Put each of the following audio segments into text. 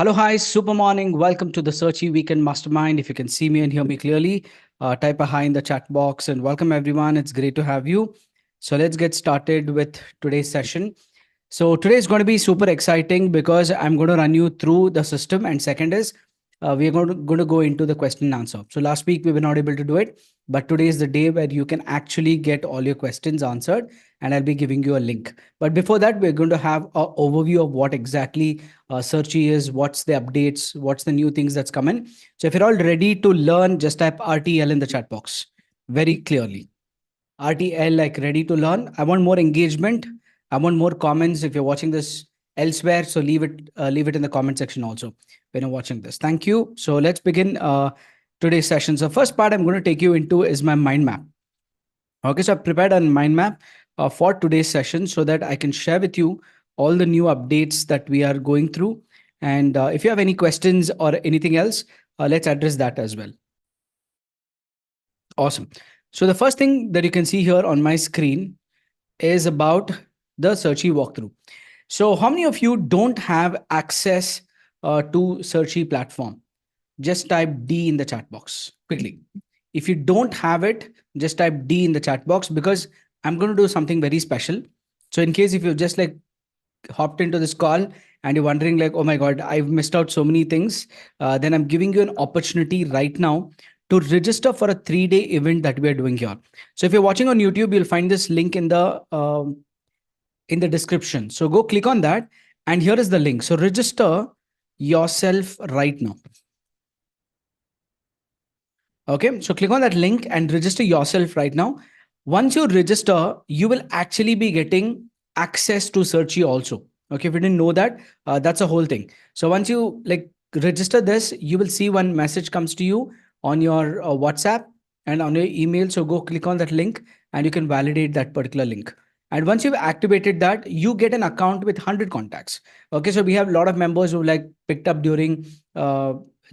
Hello, hi, super morning. Welcome to the Searchy Weekend Mastermind. If you can see me and hear me clearly, type a hi in the chat box and welcome everyone. It's great to have you. So let's get started with today's session. So today is going to be super exciting because I'm going to run you through the system. And second is we are going to go into the question and answer. So last week we were not able to do it, but today is the day where you can actually get all your questions answered, and I'll be giving you a link. But before that, we're going to have an overview of what exactly Searchy is, what's the updates, what's the new things that's coming. So if you're all ready to learn, just type RTL in the chat box very clearly. RTL, like ready to learn. I want more engagement. I want more comments. If you're watching this elsewhere, so leave it in the comment section also when you're watching this. Thank you. So let's begin today's session. So first part I'm going to take you into is my mind map. Okay, so I've prepared a mind map for today's session so that I can share with you all the new updates that we are going through. And if you have any questions or anything else, let's address that as well. Awesome. So the first thing that you can see here on my screen is about the Searchy walkthrough. So how many of you don't have access to Searchy platform? Just type D in the chat box quickly. If you don't have it, just type D in the chat box because I'm going to do something very special. So in case if you've just like hopped into this call and you're wondering like, oh my God, I've missed out so many things, then I'm giving you an opportunity right now to register for a 3-day event that we are doing here. So if you're watching on YouTube, you'll find this link in the description. So go click on that, and here is the link. So register yourself right now. Okay, so click on that link and register yourself right now. Once you register, you will actually be getting access to Searchy also. Okay, if you didn't know that, that's a whole thing. So once you like register this, you will see one message comes to you on your WhatsApp and on your email. So go click on that link and you can validate that particular link. And once you've activated that, you get an account with 100 contacts. Okay, so we have a lot of members who like picked up during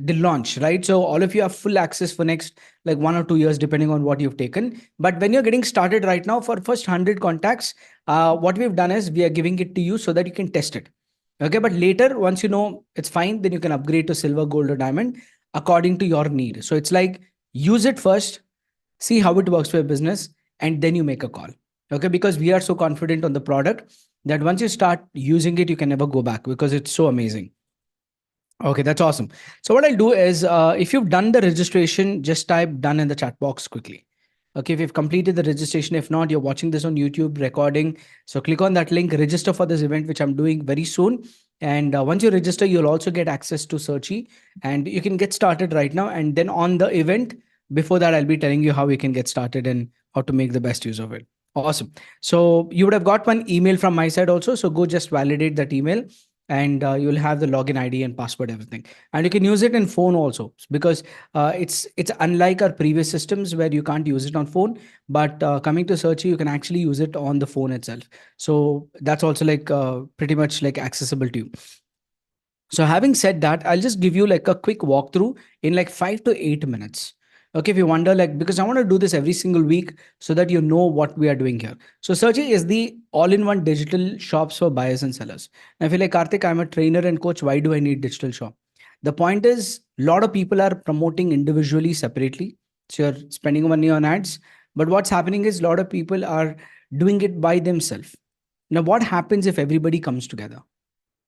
the launch, right? So all of you have full access for next like 1 or 2 years, depending on what you've taken. But when you're getting started right now for first 100 contacts, what we've done is we are giving it to you so that you can test it. Okay, but later, once you know it's fine, then you can upgrade to silver, gold, or diamond according to your need. So it's like use it first, see how it works for your business, and then you make a call. Okay, because we are so confident on the product that once you start using it, you can never go back because it's so amazing. Okay, that's awesome. So what I'll do is, if you've done the registration, just type done in the chat box quickly. Okay, if you've completed the registration, if not, you're watching this on YouTube recording. So click on that link, register for this event, which I'm doing very soon. And once you register, you'll also get access to Searchy and you can get started right now. And then on the event, before that, I'll be telling you how you can get started and how to make the best use of it. Awesome. So you would have got one email from my side also. So go just validate that email and you'll have the login ID and password, everything. And you can use it in phone also because it's unlike our previous systems where you can't use it on phone. But coming to Searchy, you can actually use it on the phone itself. So that's also like pretty much like accessible to you. So having said that, I'll just give you like a quick walkthrough in like 5 to 8 minutes. Okay, if you wonder, like, because I want to do this every single week so that you know what we are doing here. So Searchy is the all-in-one digital shops for buyers and sellers. And I feel like, Karthik, I'm a trainer and coach. Why do I need digital shop? The point is, a lot of people are promoting individually, separately. So you're spending money on ads. But what's happening is a lot of people are doing it by themselves. Now, what happens if everybody comes together?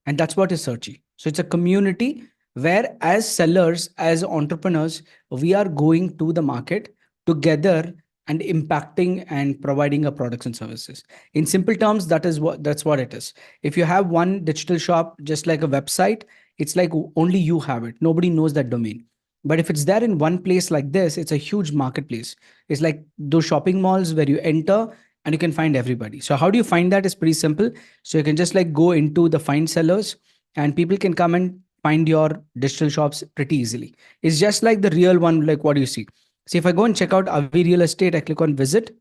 And that's what is Searchy. So it's a community where as sellers, as entrepreneurs, we are going to the market together and impacting and providing our products and services. In simple terms, that's what it is. If you have one digital shop, just like a website, it's like only you have it. Nobody knows that domain. But if it's there in one place like this, it's a huge marketplace. It's like those shopping malls where you enter and you can find everybody. So how do you find that? It's pretty simple. So you can just like go into the find sellers and people can come and find your digital shops pretty easily. It's just like the real one, like what do you see? See, if I go and check out Avi Real Estate, I click on visit.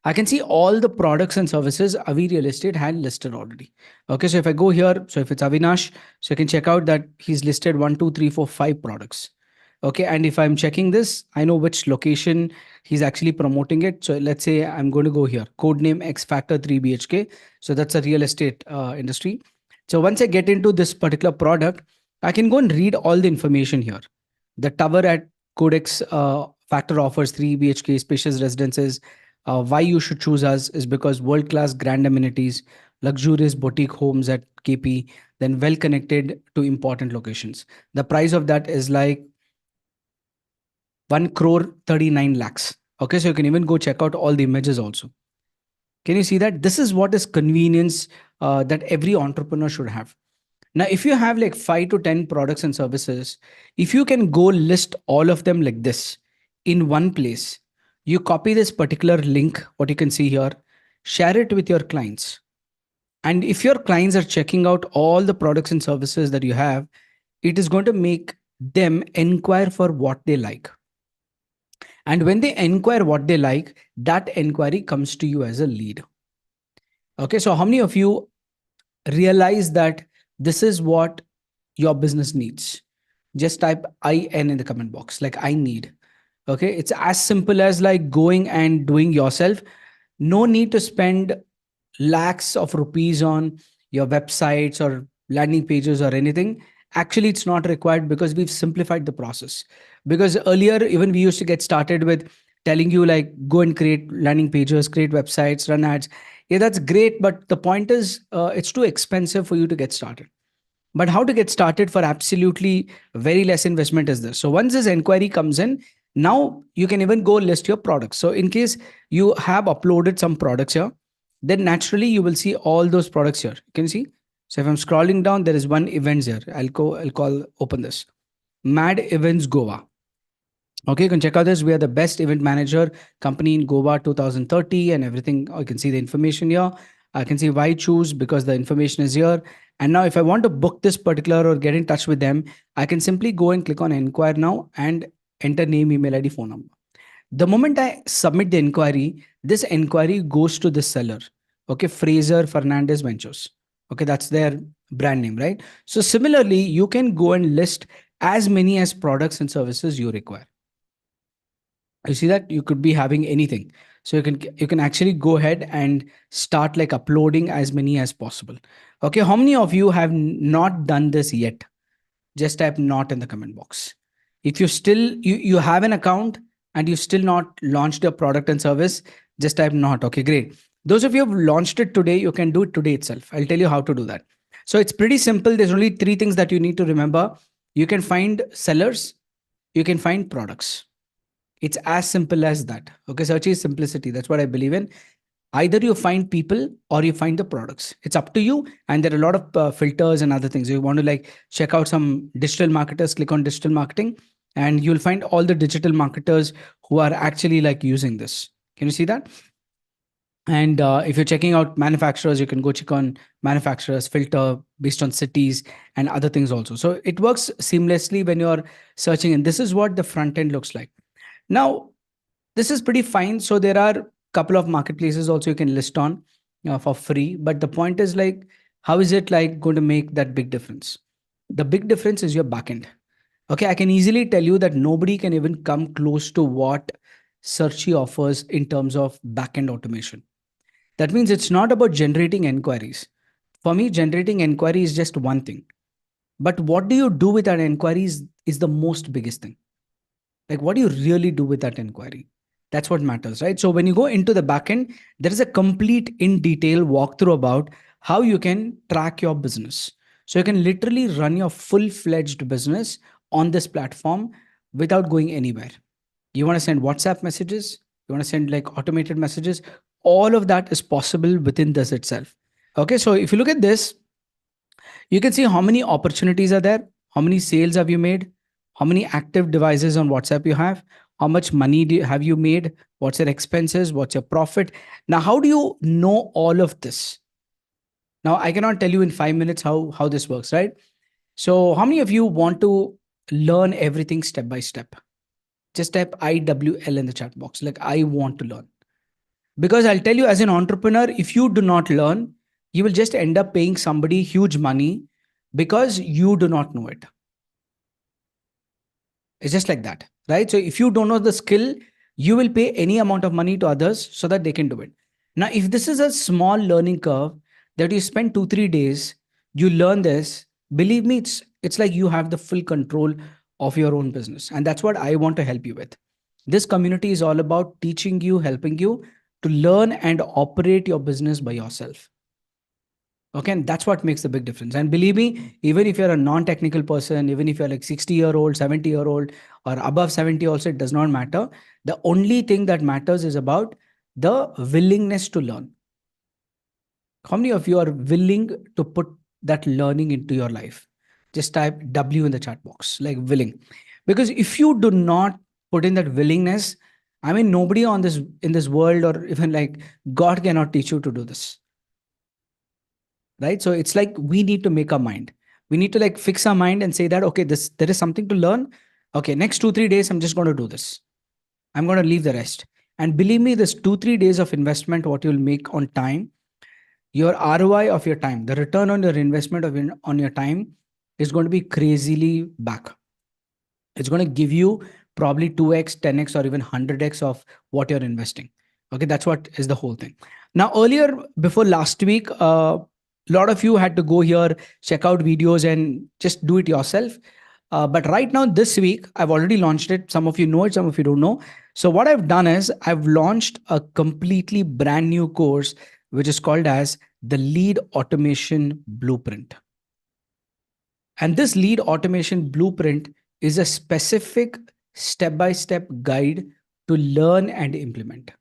I can see all the products and services Avi Real Estate had listed already. Okay, so if I go here, so if it's Avinash, so I can check out that he's listed 1, 2, 3, 4, 5 products. Okay, and if I'm checking this, I know which location he's actually promoting it. So let's say I'm going to go here, code name X Factor 3 BHK. So that's a real estate industry. So once I get into this particular product, I can go and read all the information here. The tower at Codex Factor offers 3 BHK spacious residences. Why you should choose us is because world class grand amenities, luxurious boutique homes at KP, then well connected to important locations. The price of that is like 1 crore 39 lakhs. Okay, so you can even go check out all the images also. Can you see that? This is what is convenience that every entrepreneur should have. Now, if you have like 5 to 10 products and services, if you can go list all of them like this in one place, you copy this particular link, what you can see here, share it with your clients. And if your clients are checking out all the products and services that you have, it is going to make them inquire for what they like. And when they inquire what they like, that inquiry comes to you as a lead. Okay, so how many of you realize that this is what your business needs? Just type IN in the comment box, like I need. Okay, it's as simple as like going and doing yourself. No need to spend lakhs of rupees on your websites or landing pages or anything. Actually, it's not required because we've simplified the process. Because earlier, even we used to get started with telling you like go and create landing pages, create websites, run ads. Yeah, that's great, but the point is it's too expensive for you to get started. But how to get started for absolutely very less investment is this. So once this inquiry comes in, now you can even go list your products. So in case you have uploaded some products here, then naturally you will see all those products here. Can you see? So if I'm scrolling down, there is one events here. I'll open this. Mad Events Goa. Okay, you can check out this. We are the best event manager company in Goa 2030 and everything. I can see the information here. I can see why choose because the information is here. And now if I want to book this particular or get in touch with them, I can simply go and click on inquire now and enter name, email ID, phone number. The moment I submit the inquiry, this inquiry goes to the seller. Okay, Fraser Fernandez Ventures. Okay, that's their brand name, right? So similarly, you can go and list as many as products and services you require. You see that you could be having anything, so you can actually go ahead and start like uploading as many as possible. Okay, how many of you have not done this yet? Just type not in the comment box. If you still you have an account and you still not launched your product and service, just type not. Okay, great. Those of you who have launched it today, you can do it today itself. I'll tell you how to do that. So it's pretty simple. There's only 3 things that you need to remember. You can find sellers, you can find products. It's as simple as that. Okay, search is simplicity. That's what I believe in. Either you find people or you find the products. It's up to you. And there are a lot of filters and other things. You want to like check out some digital marketers, click on digital marketing, and you'll find all the digital marketers who are actually like using this. Can you see that? And if you're checking out manufacturers, you can go check on manufacturers, filter based on cities and other things also. So it works seamlessly when you're searching. And this is what the front end looks like. Now, this is pretty fine. So there are a couple of marketplaces also you can list on for free. But the point is like, how is it like going to make that big difference? The big difference is your backend. Okay, I can easily tell you that nobody can even come close to what Searchy offers in terms of backend automation. That means it's not about generating inquiries. For me, generating inquiry is just one thing. But what do you do with that inquiry is the most biggest thing. Like, what do you really do with that inquiry? That's what matters, right? So when you go into the backend, there is a complete in detail walkthrough about how you can track your business. So you can literally run your full-fledged business on this platform without going anywhere. You want to send WhatsApp messages, you want to send like automated messages, all of that is possible within this itself. Okay, so if you look at this, you can see how many opportunities are there, how many sales have you made, how many active devices on WhatsApp you have, how much money have you made, what's your expenses, what's your profit. Now, how do you know all of this? Now, I cannot tell you in 5 minutes how this works, right? So, how many of you want to learn everything step by step? Just type IWL in the chat box, like I want to learn. Because I'll tell you, as an entrepreneur, if you do not learn, you will just end up paying somebody huge money because you do not know it. It's just like that, right? So if you don't know the skill, you will pay any amount of money to others so that they can do it. Now, if this is a small learning curve that you spend 2, 3 days, you learn this, believe me, it's like you have the full control of your own business. And that's what I want to help you with. This community is all about teaching you, helping you to learn and operate your business by yourself. Okay, and that's what makes the big difference. And believe me, even if you're a non-technical person, even if you're like 60-year-old, 70-year-old, or above 70 also, it does not matter. The only thing that matters is about the willingness to learn. How many of you are willing to put that learning into your life? Just type W in the chat box, like willing. Because if you do not put in that willingness, I mean, nobody on this in this world, or even like God cannot teach you to do this, right? So it's like we need to make our mind. We need to like fix our mind and say that okay, this there is something to learn. Okay, next 2 3 days, I'm just going to do this. I'm going to leave the rest. And believe me, this 2 3 days of investment, what you'll make on time, your ROI of your time, the return on your investment on your time is going to be crazily back. It's going to give you probably 2x, 10x, or even 100x of what you're investing. Okay, that's what is the whole thing. Now, earlier, before last week, a lot of you had to go here, check out videos, and just do it yourself. But right now, this week, I've already launched it. Some of you know it, some of you don't know. So, what I've done is I've launched a completely brand new course, which is called as the Lead Automation Blueprint. And this lead automation blueprint is a specific step by step guide to learn and implement.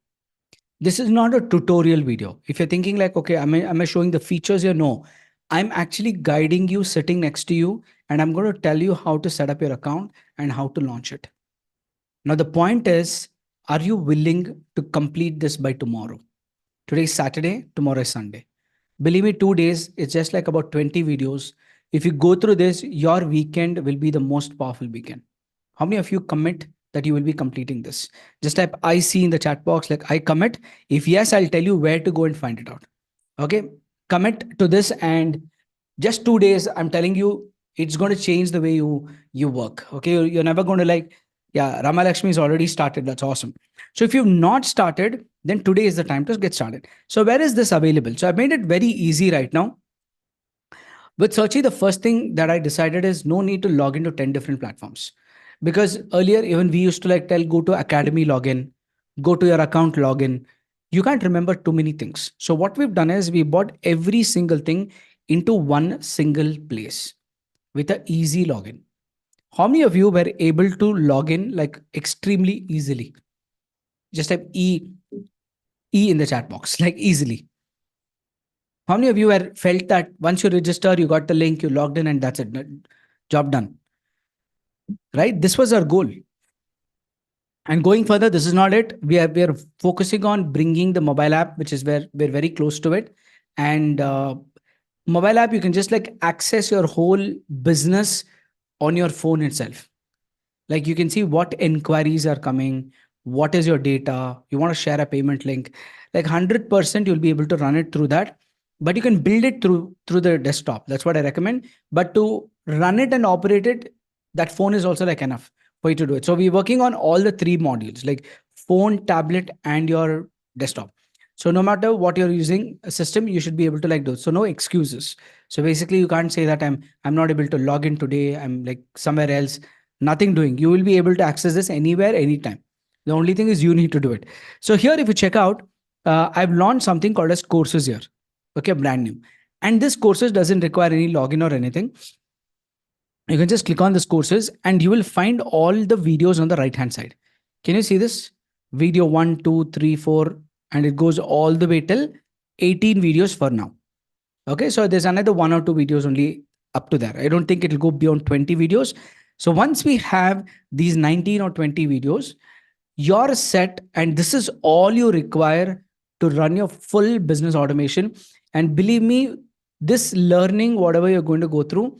This is not a tutorial video. If you're thinking like, okay, am I showing the features here? No, I'm actually guiding you, sitting next to you, and I'm going to tell you how to set up your account and how to launch it. Now, the point is, are you willing to complete this by tomorrow? Today is Saturday, tomorrow is Sunday. Believe me, 2 days, it's just like about 20 videos. If you go through this, your weekend will be the most powerful weekend. How many of you commit that you will be completing this? Just type I see in the chat box, like I commit. If yes, I'll tell you where to go and find it out. Okay. Commit to this, and just 2 days, I'm telling you, it's going to change the way you work. Okay. You're never going to like, yeah, Rama Lakshmi is already started. That's awesome. So if you've not started, then today is the time to get started. So where is this available? So I've made it very easy right now. With Searchy, the first thing that I decided is no need to log into 10 different platforms. Because earlier, even we used to like tell, go to Academy login, go to your account login. You can't remember too many things. So what we've done is we brought every single thing into one single place with an easy login. How many of you were able to log in like extremely easily? Just type E in the chat box, like easily. How many of you were felt that once you register, you got the link, you logged in, and that's it, job done, right? This was our goal. And going further, this is not it. We are focusing on bringing the mobile app, which is where we're very close to it. And mobile app, you can just like access your whole business on your phone itself. Like you can see what inquiries are coming, what is your data, you want to share a payment link, like 100% you'll be able to run it through that. But you can build it through the desktop. That's what I recommend. But to run it and operate it, that phone is also like enough for you to do it. So we're working on all the three modules, like phone, tablet, and your desktop. So no matter what you're using a system, you should be able to like do it. So no excuses. So basically you can't say that I'm not able to log in today, I'm like somewhere else. Nothing doing. You will be able to access this anywhere, anytime. The only thing is you need to do it. So here, if you check out, I've launched something called as courses here. Okay, brand new. And this courses doesn't require any login or anything. You can just click on this courses and you will find all the videos on the right hand side. Can you see this? Video 1, 2, 3, 4, and it goes all the way till 18 videos for now. Okay, so there's another 1 or 2 videos only up to there. I don't think it'll go beyond 20 videos. So once we have these 19 or 20 videos, you're set, and this is all you require to run your full business automation. And believe me, this learning, whatever you're going to go through,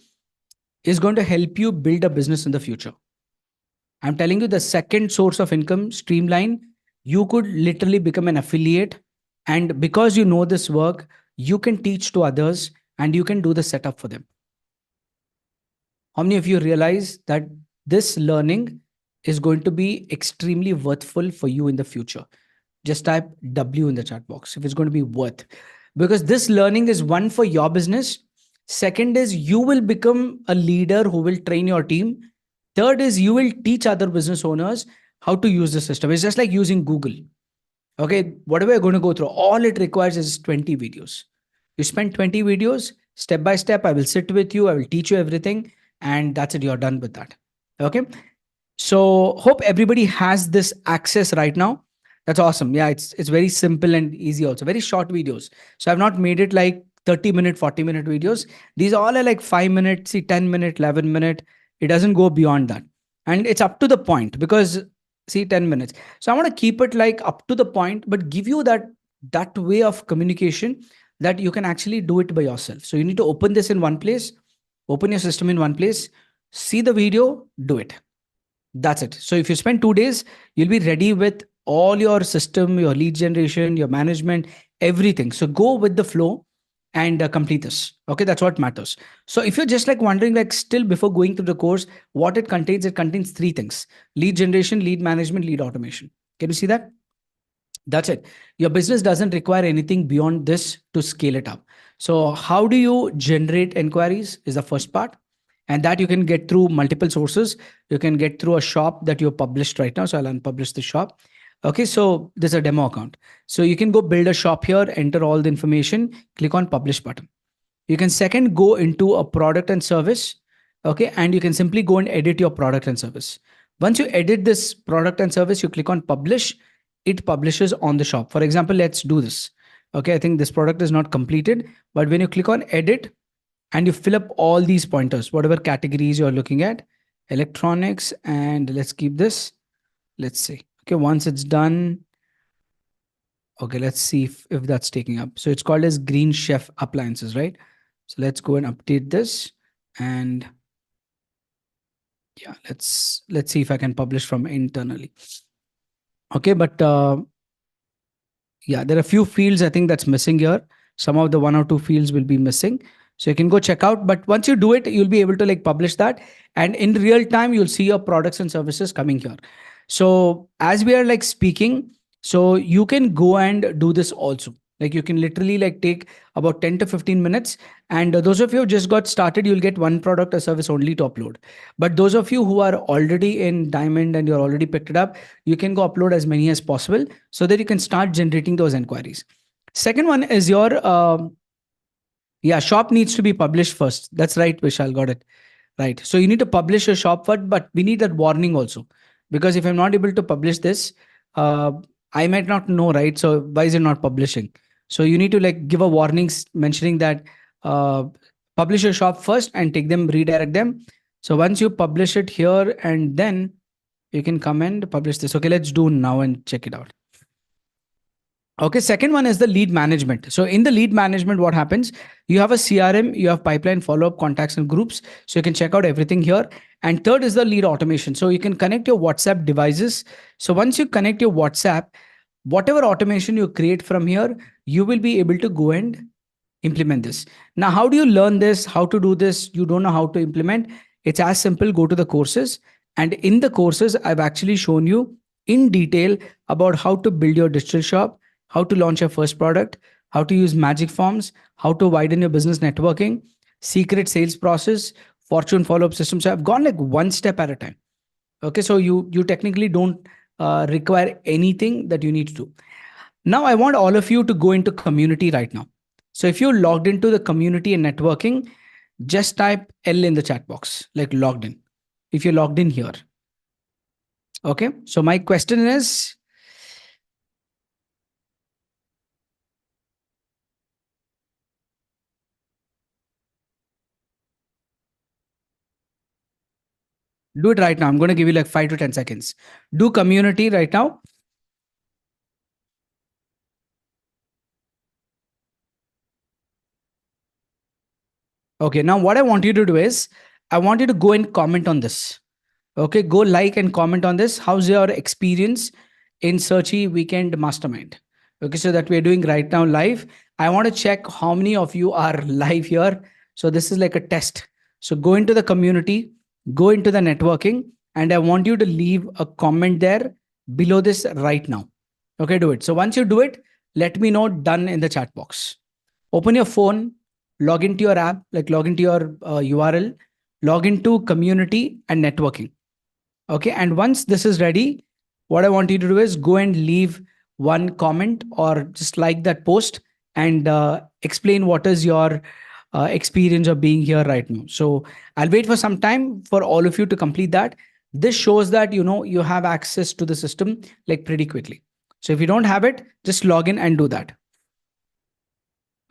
is going to help you build a business in the future. I'm telling you, the second source of income, streamline, you could literally become an affiliate. And because you know this work, you can teach to others and you can do the setup for them. How many of you realize that this learning is going to be extremely worthful for you in the future? Just type W in the chat box if it's going to be worth. Because this learning is one for your business. Second is you will become a leader who will train your team. Third is you will teach other business owners how to use the system. It's just like using Google. Okay, whatever you're going to go through, all it requires is 20 videos. You spend 20 videos, step by step. I will sit with you, I will teach you everything, and that's it. You're done with that. Okay. So hope everybody has this access right now. That's awesome. Yeah, it's very simple and easy also. Very short videos. So I've not made it like 30-minute, 40-minute videos. These all are like 5 minutes, see 10-minute, 11-minute. It doesn't go beyond that. And it's up to the point because see 10 minutes. So I want to keep it like up to the point, but give you that way of communication that you can actually do it by yourself. So you need to open this in one place, open your system in one place, see the video, do it. That's it. So if you spend 2 days, you'll be ready with all your system, your lead generation, your management, everything. So go with the flow and complete this. Okay, that's what matters. So if you're just like wondering, like still before going through the course, what it contains three things: lead generation, lead management, lead automation. Can you see that? That's it. Your business doesn't require anything beyond this to scale it up. So, how do you generate inquiries is the first part. And that you can get through multiple sources. You can get through a shop that you published right now. So, I'll unpublish the shop. Okay, so there's a demo account. So, you can go build a shop here, enter all the information, click on publish button. You can second go into a product and service. Okay, and you can simply go and edit your product and service. Once you edit this product and service, you click on publish. It publishes on the shop. For example, let's do this. Okay, I think this product is not completed, but when you click on edit and you fill up all these pointers, whatever categories you're looking at, electronics, and let's keep this. Let's see. Okay, once it's done, okay, let's see if that's taking up. So it's called as Green Chef Appliances, right? So let's go and update this. And yeah, let's see if I can publish from internally. Okay, but yeah, there are a few fields I think that's missing here. Some of the one or two fields will be missing. So you can go check out. But once you do it, you'll be able to like publish that. And in real time, you'll see your products and services coming here. So as we are like speaking, so you can go and do this also. Like you can literally like take about 10 to 15 minutes. And those of you who just got started, you'll get one product or service only to upload. But those of you who are already in Diamond and you're already picked it up, you can go upload as many as possible so that you can start generating those inquiries. Second one is your yeah, shop needs to be published first. That's right, Vishal, got it. Right. So you need to publish your shop first, but we need that warning also. Because if I'm not able to publish this, uh, I might not know, right? So why is it not publishing? So you need to like give a warning mentioning that uh, publish your shop first and take them, redirect them. So once you publish it here and then you can come and publish this. Okay, let's do now and check it out. Okay, second one is the lead management. So in the lead management, what happens? You have a CRM, you have pipeline, follow-up, contacts, and groups. So you can check out everything here. And third is the lead automation. So you can connect your WhatsApp devices. So once you connect your WhatsApp, whatever automation you create from here, you will be able to go and implement this. Now, how do you learn this? How to do this? You don't know how to implement. It's as simple. Go to the courses. And in the courses, I've actually shown you in detail about how to build your digital shop, how to launch your first product, how to use magic forms, how to widen your business networking, secret sales process, fortune follow-up system. So I've gone like one step at a time. Okay, so you technically don't require anything that you need to do. Now I want all of you to go into community right now. So if you're logged into the community and networking, just type L in the chat box, like logged in. If you're logged in here. Okay, so my question is, do it right now. I'm going to give you like 5 to 10 seconds. Do community right now. Okay, now what I want you to do is, I want you to go and comment on this. Okay, go like and comment on this. How's your experience in Searchy Weekend Mastermind? Okay, so that we're doing right now live. I want to check how many of you are live here. So this is like a test. So go into the community, go into the networking, and I want you to leave a comment there below this right now. Okay, do it. So once you do it, let me know done in the chat box. Open your phone, log into your app, like log into your URL, log into community and networking. Okay. And once this is ready, what I want you to do is go and leave one comment or just like that post and explain what is your experience of being here right now. So I'll wait for some time for all of you to complete that. This shows that you have access to the system like pretty quickly. So if you don't have it, just log in and do that.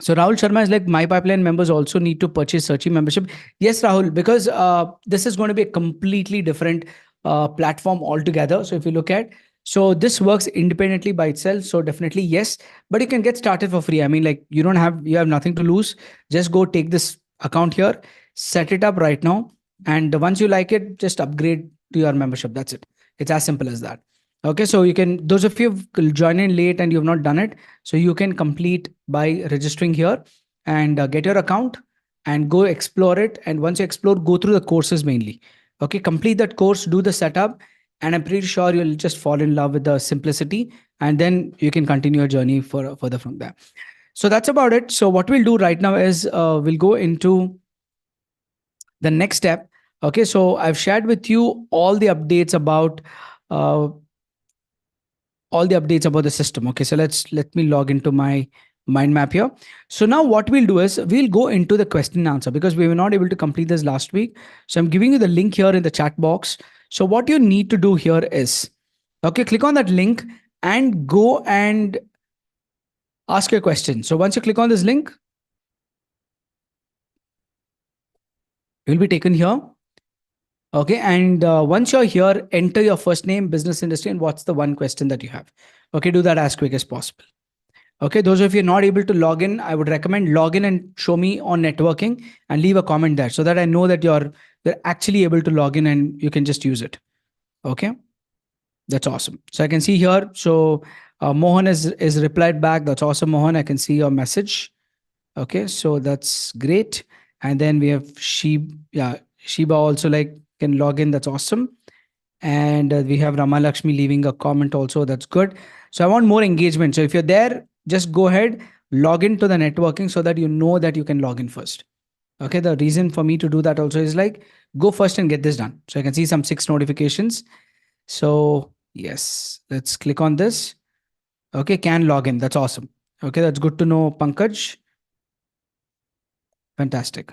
So Rahul Sharma is like, my pipeline members also need to purchase Searchy membership. Yes, Rahul, because this is going to be a completely different platform altogether. So if you look at, so this works independently by itself. So definitely yes, but you can get started for free. I mean, like you have nothing to lose. Just go take this account here, set it up right now, and once you like it, just upgrade to your membership. That's it. It's as simple as that. Okay, so you can, those of you who join in late and you've not done it, so you can complete by registering here and get your account and go explore it. And once you explore, go through the courses mainly. Okay, complete that course, do the setup, and I'm pretty sure you'll just fall in love with the simplicity, and then you can continue your journey further from there. So that's about it. So what we'll do right now is we'll go into the next step. Okay, so I've shared with you all the updates about uh, the system. Okay, so let me log into my mind map here. So now what we'll do is we'll go into the question and answer because we were not able to complete this last week. So I'm giving you the link here in the chat box. So what you need to do here is, okay, click on that link and go and ask your question. So once you click on this link, you'll be taken here. Okay, and once you're here, enter your first name, business industry, and what's the one question that you have. Okay, do that as quick as possible. Okay, those of you not able to log in, I would recommend log in and show me on networking and leave a comment there so that I know that you're actually able to log in and you can just use it. Okay, that's awesome. So I can see here. So Mohan is replied back. That's awesome, Mohan. I can see your message. Okay, so that's great. And then we have Sheba also like can log in. That's awesome. And we have Rama Lakshmi leaving a comment also. That's good. So I want more engagement. So if you're there, just go ahead, log into the networking so that you know that you can log in first. Okay, the reason for me to do that also is like go first and get this done. So I can see some 6 notifications. So yes, let's click on this. Okay, can log in. That's awesome. Okay, that's good to know, Pankaj. Fantastic.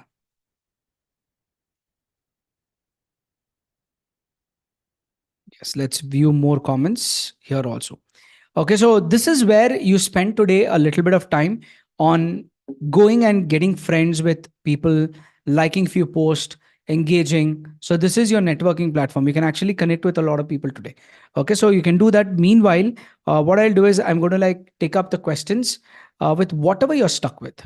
Yes, let's view more comments here also. Okay, so this is where you spend today a little bit of time on going and getting friends with people, liking few posts, engaging. So this is your networking platform. You can actually connect with a lot of people today. Okay, so you can do that. Meanwhile, what I'll do is I'm going to like take up the questions with whatever you're stuck with.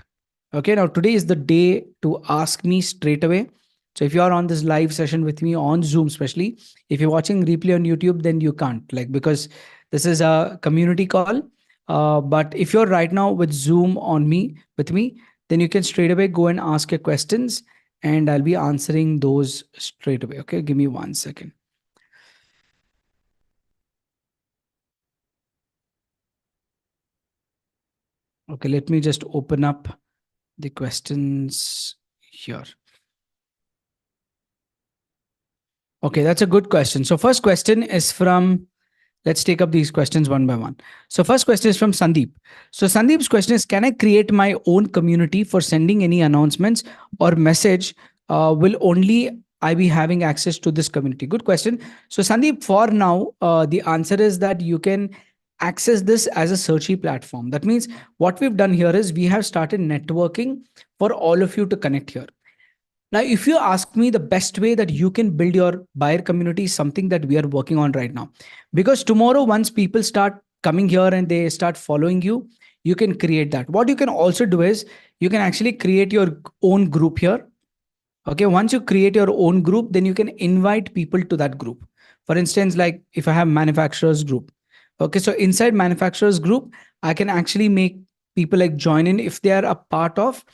Okay, now today is the day to ask me straight away. So if you are on this live session with me on Zoom, especially if you're watching replay on YouTube, then you can't like because this is a community call. But if you're right now with Zoom on me with me, then you can straight away go and ask your questions, and I'll be answering those straight away. Okay, give me 1 second. Okay, let me just open up the questions here. Okay, that's a good question. So first question is from, let's take up these questions one by one. So first question is from Sandeep. So Sandeep's question is, can I create my own community for sending any announcements or message? Will only I be having access to this community? Good question. So Sandeep, for now, the answer is that you can access this as a searchy platform. That means what we've done here is we have started networking for all of you to connect here. Now, if you ask me, the best way that you can build your buyer community is something that we are working on right now. Because tomorrow, once people start coming here and they start following you, you can create that. What you can also do is you can actually create your own group here. Okay, once you create your own group, then you can invite people to that group. For instance, like if I have manufacturers group. Okay, so inside manufacturers group, I can actually make people like join in if they are a part of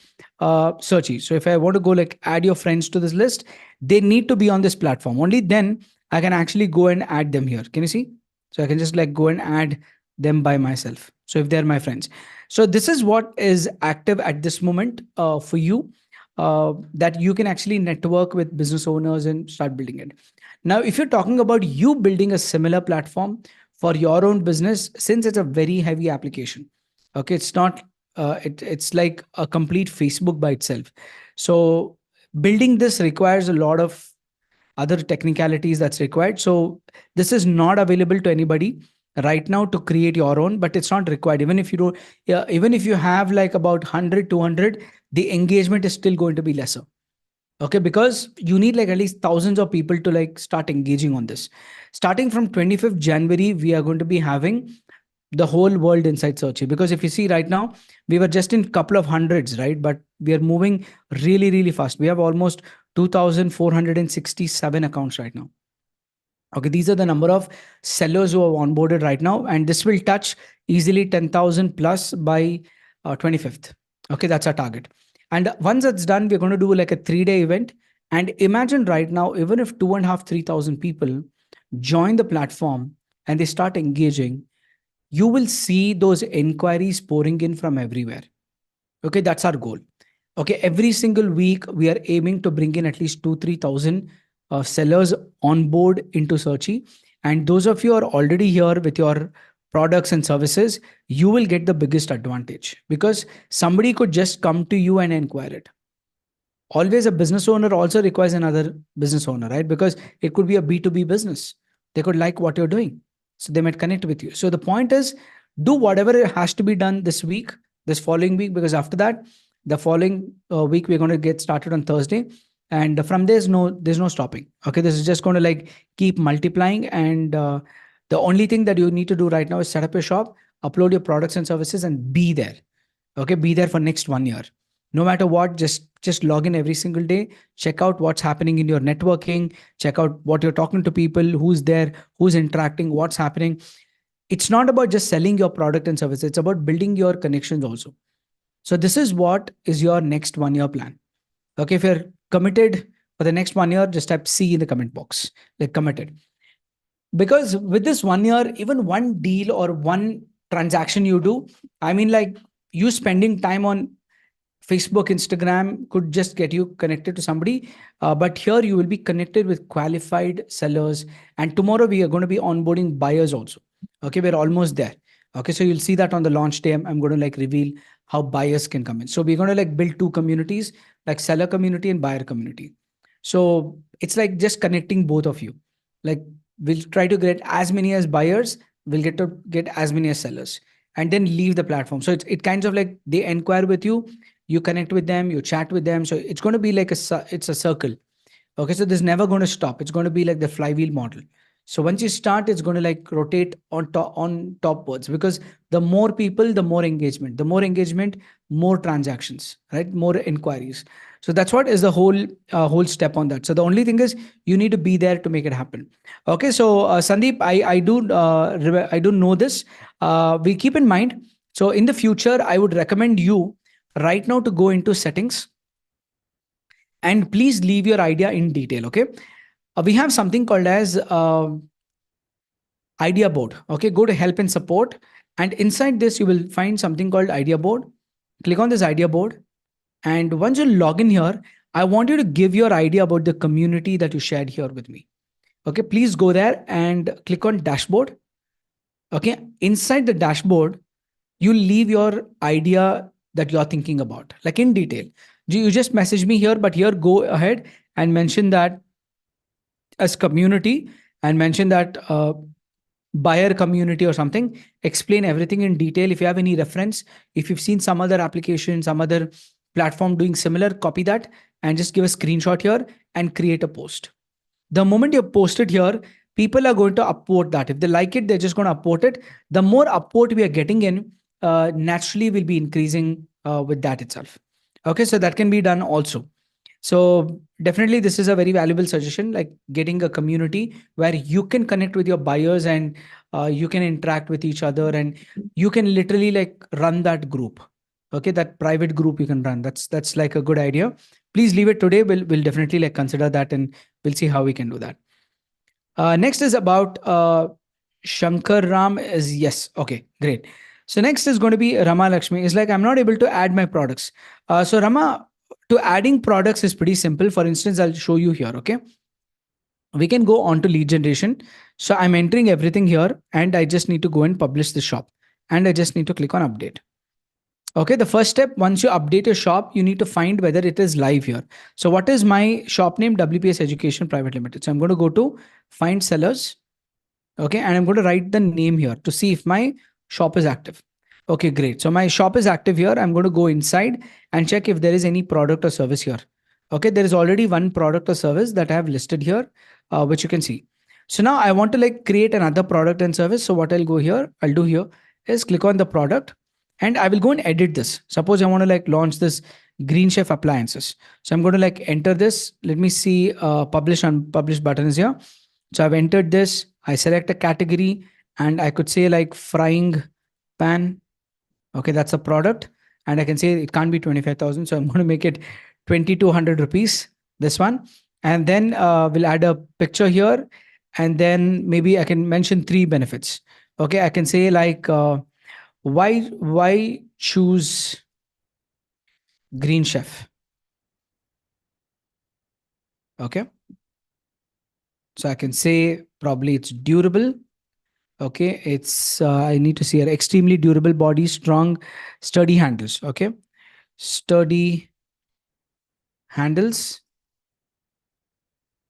Searchy. So if I want to go like add your friends to this list, they need to be on this platform. Only then I can actually go and add them here. Can you see? So I can just like go and add them by myself. So if they're my friends, so this is what is active at this moment for you, that you can actually network with business owners and start building it. Now, if you're talking about you building a similar platform for your own business, since it's a very heavy application, okay, it's not, it's like a complete Facebook by itself. So building this requires a lot of other technicalities that's required. So this is not available to anybody right now to create your own, but it's not required. Even if you don't, yeah, even if you have like about 100, 200, the engagement is still going to be lesser. Okay, because you need like at least thousands of people to like start engaging on this. Starting from 25th January, we are going to be having the whole world inside Searchy. Because if you see right now, we were just in couple of hundreds, right? But we are moving really, really fast. We have almost 2,467 accounts right now. Okay, these are the number of sellers who are onboarded right now, and this will touch easily 10,000 plus by 25th. Okay, that's our target. And once that's done, we're going to do like a 3-day event. And imagine right now, even if 2.5, 3,000 people join the platform and they start engaging, you will see those inquiries pouring in from everywhere. Okay, that's our goal. Okay, every single week we are aiming to bring in at least 2 3,000 sellers on board into Searchy. And those of you are already here with your products and services, you will get the biggest advantage because somebody could just come to you and inquire it. Always a business owner also requires another business owner, right? Because it could be a B2B business. They could like what you're doing, so they might connect with you. So the point is, do whatever has to be done this week, this following week, because after that, the following week we're going to get started on Thursday, and from there's no stopping. Okay, this is just going to like keep multiplying, and the only thing that you need to do right now is set up your shop, upload your products and services, and be there. Okay, be there for next 1 year. No matter what, just log in every single day, check out what's happening in your networking, check out what you're talking to people, who's there, who's interacting, what's happening. It's not about just selling your product and service, it's about building your connections also. So this is what is your next 1 year plan. Okay, if you're committed for the next 1 year, just type C in the comment box, like committed. Because with this 1 year, even one deal or one transaction you do, I mean, like you spending time on Facebook, Instagram could just get you connected to somebody. But here you will be connected with qualified sellers. And tomorrow we are going to be onboarding buyers also. Okay, we're almost there. Okay, so you'll see that on the launch day. I'm going to like reveal how buyers can come in. So we're going to like build two communities, like seller community and buyer community. So it's like just connecting both of you. Like we'll try to get as many as buyers, we'll get to get as many as sellers, and then leave the platform. So it kinds of like they inquire with you, you connect with them, you chat with them. So it's going to be like it's a circle. Okay, so this is never going to stop. It's going to be like the flywheel model. So once you start, it's going to like rotate on topwards, because the more people, the more engagement. The more engagement, more transactions, right? More inquiries. So that's what is the whole step on that. So the only thing is you need to be there to make it happen. Okay, so Sandeep, I do know this. We keep in mind. So in the future, I would recommend you right now to go into settings and please leave your idea in detail. Okay, we have something called as idea board. Okay, go to help and support, and inside this you will find something called idea board. Click on this idea board, and once you log in here, I want you to give your idea about the community that you shared here with me. Okay, please go there and click on dashboard. Okay, inside the dashboard, you leave your idea that you're thinking about, like in detail. You just message me here, but here go ahead and mention that as community, and mention that buyer community or something. Explain everything in detail. If you have any reference, if you've seen some other application, some other platform doing similar, copy that and just give a screenshot here and create a post. The moment you post it here, people are going to upvote that. If they like it, they're just going to upvote it. The more upvote we are getting in, naturally will be increasing with that itself. Okay, so that can be done also. So definitely this is a very valuable suggestion, like getting a community where you can connect with your buyers, and you can interact with each other, and you can literally like run that group. Okay, that private group you can run. That's like a good idea. Please leave it today. We'll definitely like consider that, and we'll see how we can do that. Next is about Shankar Ram is yes. Okay, great. So next is going to be Rama Lakshmi. It's like I'm not able to add my products. So Rama, to adding products is pretty simple. For instance, I'll show you here. Okay, we can go on to lead generation. So I'm entering everything here, and I just need to go and publish the shop, and I just need to click on update. Okay, the first step, once you update your shop, you need to find whether it is live here. So what is my shop name? WPS Education Private Limited. So I'm going to go to find sellers. Okay, and I'm going to write the name here to see if my shop is active. Okay, great. So my shop is active here. I'm going to go inside and check if there is any product or service here. Okay, there is already one product or service that I have listed here, which you can see. So now I want to like create another product and service. So what I'll do here is click on the product, and I will go and edit this. Suppose I want to like launch this Green Chef appliances. So I'm going to like enter this. Let me see, publish on publish button is here. So I've entered this. I select a category, and I could say like frying pan. Okay, that's a product. And I can say it can't be 25,000. So I'm going to make it 2,200 rupees, this one. And then we'll add a picture here. And then maybe I can mention three benefits. Okay, I can say like, why choose Green Chef? Okay. So I can say probably it's durable. Okay, it's I need to see an extremely durable body, strong, sturdy handles. Okay, sturdy handles.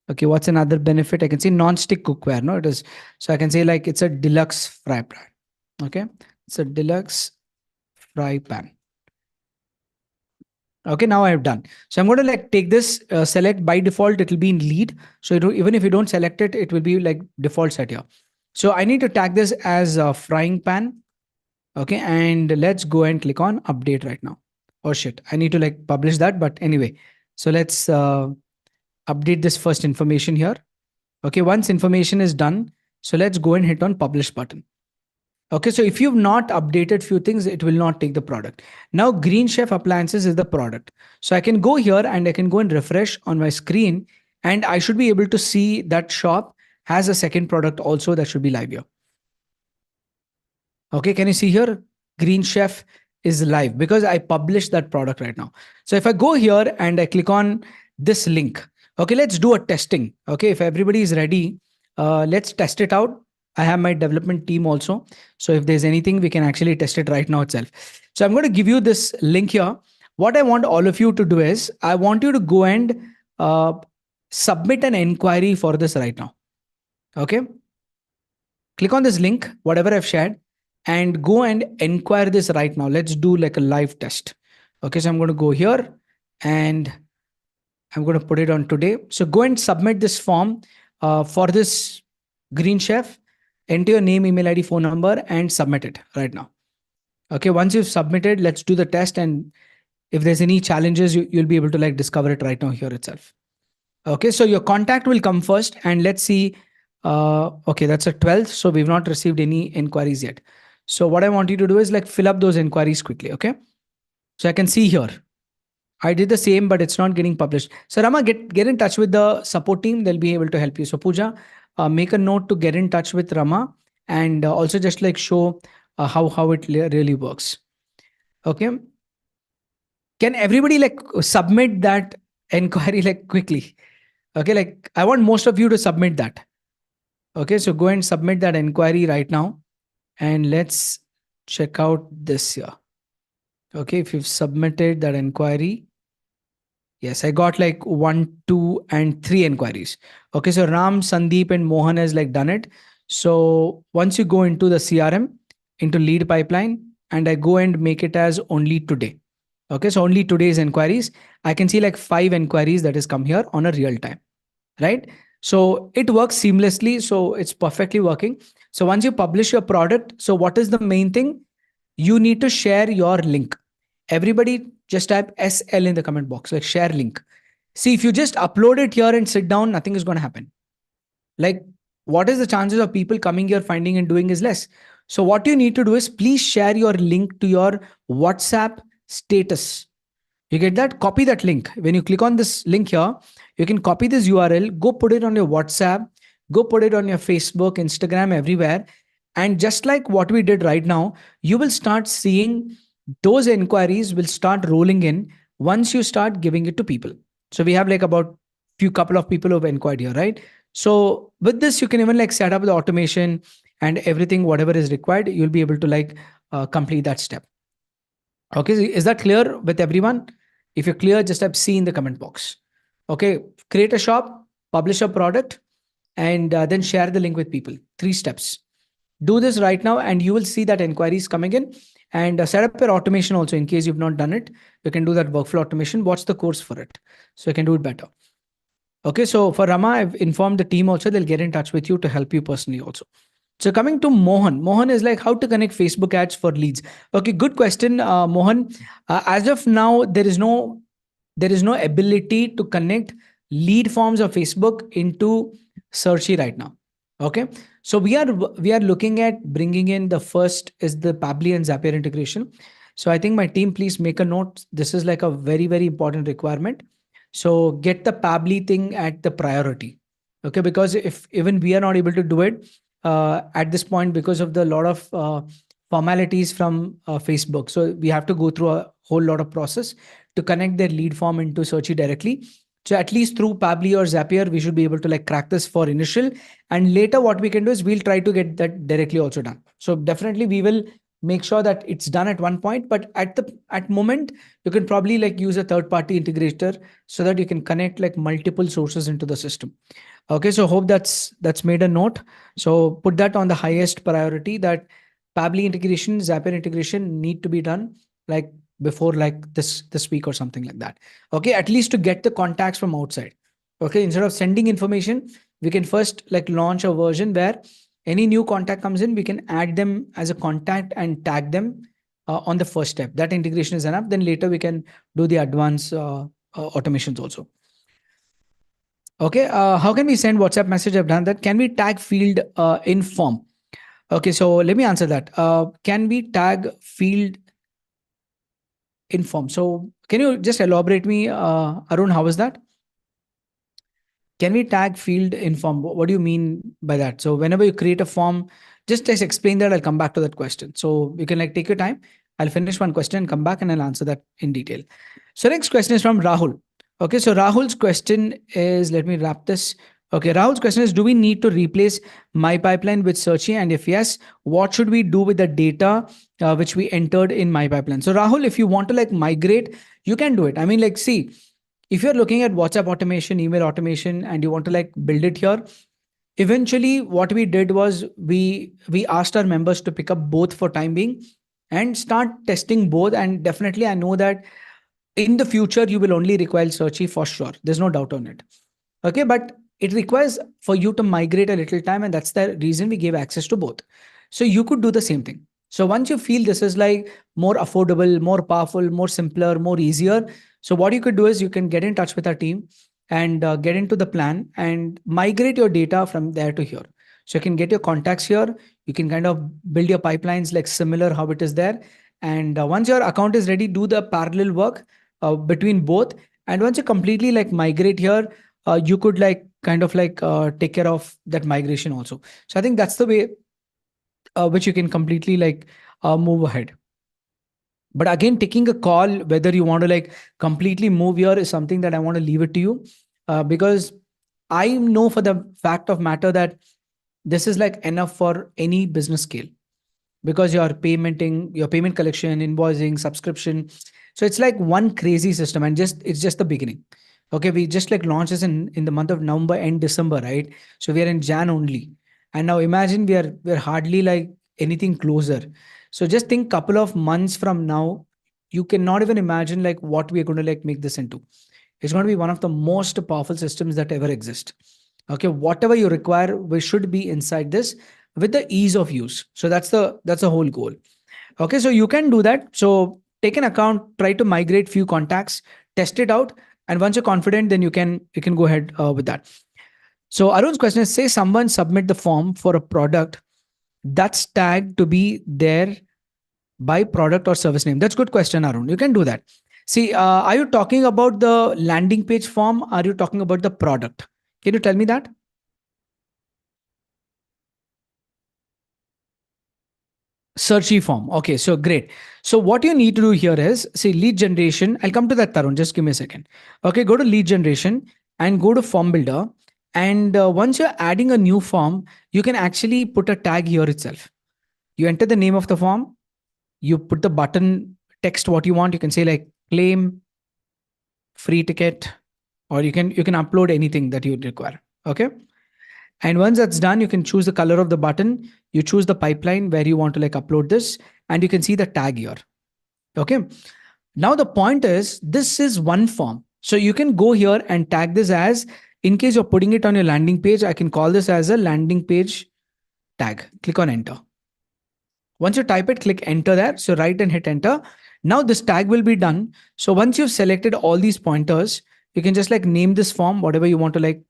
Okay, what's another benefit? I can say non-stick cookware. No, it is. So I can say like it's a deluxe fry pan. Okay, it's a deluxe fry pan. Okay, now I have done. So I'm going to like take this, select by default, it will be in lead. So even if you don't select it, it will be like default set here. So I need to tag this as a frying pan. Okay, and let's go and click on update right now. Oh shit, I need to like publish that. But anyway, so let's update this first information here. Okay, once information is done, so let's go and hit on publish button. Okay, so if you've not updated few things, it will not take the product. Now Green Chef Appliances is the product. So I can go here and I can go and refresh on my screen, and I should be able to see that shop has a second product also that should be live here. Okay, can you see here? Green Chef is live because I published that product right now. So if I go here and I click on this link, okay, let's do a testing. Okay, if everybody is ready, let's test it out. I have my development team also. So if there's anything, we can actually test it right now itself. So I'm going to give you this link here. What I want all of you to do is I want you to go and uh, submit an inquiry for this right now. Okay. Click on this link, whatever I've shared, and go and inquire this right now. Let's do like a live test. Okay, so I'm going to go here and I'm going to put it on today. So go and submit this form for this Green Chef. Enter your name, email ID, phone number, and submit it right now. Okay, once you've submitted, let's do the test. And if there's any challenges, you'll be able to like discover it right now here itself. Okay, so your contact will come first, and let's see. Okay, that's a 12th. So we've not received any inquiries yet. So what I want you to do is like fill up those inquiries quickly. Okay. So I can see here. I did the same, but it's not getting published. So Rama, get in touch with the support team. They'll be able to help you. So Pooja, make a note to get in touch with Rama, and also just like show how it really works. Okay. Can everybody like submit that inquiry like quickly? Okay, like I want most of you to submit that. Okay, so go and submit that inquiry right now, and let's check out this here. Okay, if you've submitted that inquiry, yes, I got like 1, 2, and 3 inquiries. Okay, so Ram, Sandeep, and Mohan has like done it. So once you go into the CRM, into lead pipeline, and I go and make it as only today. Okay, so only today's inquiries, I can see like 5 inquiries that has come here on a real time, right? So it works seamlessly. So it's perfectly working. So once you publish your product, so what is the main thing? You need to share your link. Everybody just type SL in the comment box, like share link. See, if you just upload it here and sit down, nothing is going to happen. Like, what is the chances of people coming here, finding and doing is less. So what you need to do is please share your link to your WhatsApp status. You get that? Copy that link. When you click on this link here, you can copy this URL, go put it on your WhatsApp, go put it on your Facebook, Instagram, everywhere, And just like what we did right now, you will start seeing those inquiries will start rolling in once you start giving it to people. So we have like about few couple of people who have inquired here, right? So with this, you can even like set up the automation and everything, whatever is required, you'll be able to like complete that step. Okay, is that clear with everyone? If you're clear, just type C in the comment box. Okay, create a shop, publish a product, and then share the link with people. 3 steps. Do this right now, and you will see that inquiries coming in. And set up your automation also in case you've not done it. You can do that workflow automation. Watch the course for it, so you can do it better. Okay, so for Rama, I've informed the team also. They'll get in touch with you to help you personally also. So coming to Mohan, Mohan is like how to connect Facebook ads for leads. Okay, good question, Mohan. As of now, there is no ability to connect lead forms of Facebook into Searchy right now. Okay, so we are looking at bringing in the first is the Pabbly and Zapier integration. So I think my team, please make a note. This is like a very important requirement. So get the Pabbly thing at the priority. Okay, because if even we are not able to do it at this point because of the lot of formalities from Facebook. So we have to go through a whole lot of process to connect their lead form into Searchy directly. So at least through Pabbly or Zapier, we should be able to like crack this for initial. And later, what we can do is we'll try to get that directly also done. So definitely we will make sure that it's done at one point. But at moment, you can probably like use a third party integrator so that you can connect like multiple sources into the system. Okay, so hope that's made a note. So put that on the highest priority that Pabbly integration, Zapier integration need to be done like before like this week or something like that. Okay, at least to get the contacts from outside. Okay, instead of sending information, we can first like launch a version where any new contact comes in, we can add them as a contact and tag them on the first step. That integration is enough. Then later we can do the advanced automations also. Okay, how can we send WhatsApp message? I've done that. Can we tag field in form? Okay, so let me answer that. Can we tag field in form? So can you just elaborate me, Arun? How is that? Can we tag field in form? What do you mean by that? So whenever you create a form, just explain that. I'll come back to that question. So you can like take your time. I'll finish one question and come back and I'll answer that in detail. So next question is from Rahul. Okay, so Rahul's question is, let me wrap this. Okay, Rahul's question is, do we need to replace my pipeline with Searchy? And if yes, what should we do with the data which we entered in my pipeline? So Rahul, if you want to like migrate, you can do it. I mean, like, see, if you're looking at WhatsApp automation, email automation, and you want to like build it here, eventually what we did was we asked our members to pick up both for time being and start testing both. And definitely, I know that in the future you will only require Searchy for sure. There's no doubt on it. Okay, but it requires for you to migrate a little time, and that's the reason we gave access to both. So you could do the same thing. So once you feel this is like more affordable, more powerful, more simpler, more easier, so what you could do is you can get in touch with our team and get into the plan and migrate your data from there to here. So you can get your contacts here. You can kind of build your pipelines like similar how it is there. And once your account is ready, do the parallel work between both. And once you completely like migrate here, you could like kind of like take care of that migration also. So I think that's the way which you can completely like move ahead. But again, taking a call whether you want to like completely move here is something that I want to leave it to you, because I know for the fact of matter that this is like enough for any business scale, because your payment collection, invoicing, subscription. So it's like one crazy system, and just it's just the beginning. Okay, we just like launched this in the month of November and December, right? So we are in Jan only, and now imagine we're hardly like anything closer. So just think couple of months from now, you cannot even imagine like what we are going to like make this into. It's going to be one of the most powerful systems that ever exist. Okay, whatever you require, we should be inside this with the ease of use. So that's the whole goal. Okay, so you can do that. So take an account, try to migrate few contacts, test it out, and once you're confident, then you can go ahead with that. So Arun's question is: say someone submit the form for a product that's tagged to be there by product or service name. That's good question, Arun. You can do that. See, are you talking about the landing page form? Are you talking about the product? Can you tell me that? Searchy form. Okay, so great. So what you need to do here is see lead generation. I'll come to that, Tarun. Just give me a second. Okay, go to lead generation and go to form builder. And once you're adding a new form, you can actually put a tag here itself. You enter the name of the form. You put the button text what you want. You can say like claim free ticket, or you can upload anything that you require. Okay. And once that's done, you can choose the color of the button. You choose the pipeline where you want to like upload this, and you can see the tag here. Okay. Now the point is this is one form. So you can go here and tag this as, in case you're putting it on your landing page, I can call this as a landing page tag. Click on enter. Once you type it, click enter there. So write and hit enter. Now this tag will be done. So once you've selected all these pointers, you can just like name this form, whatever you want to like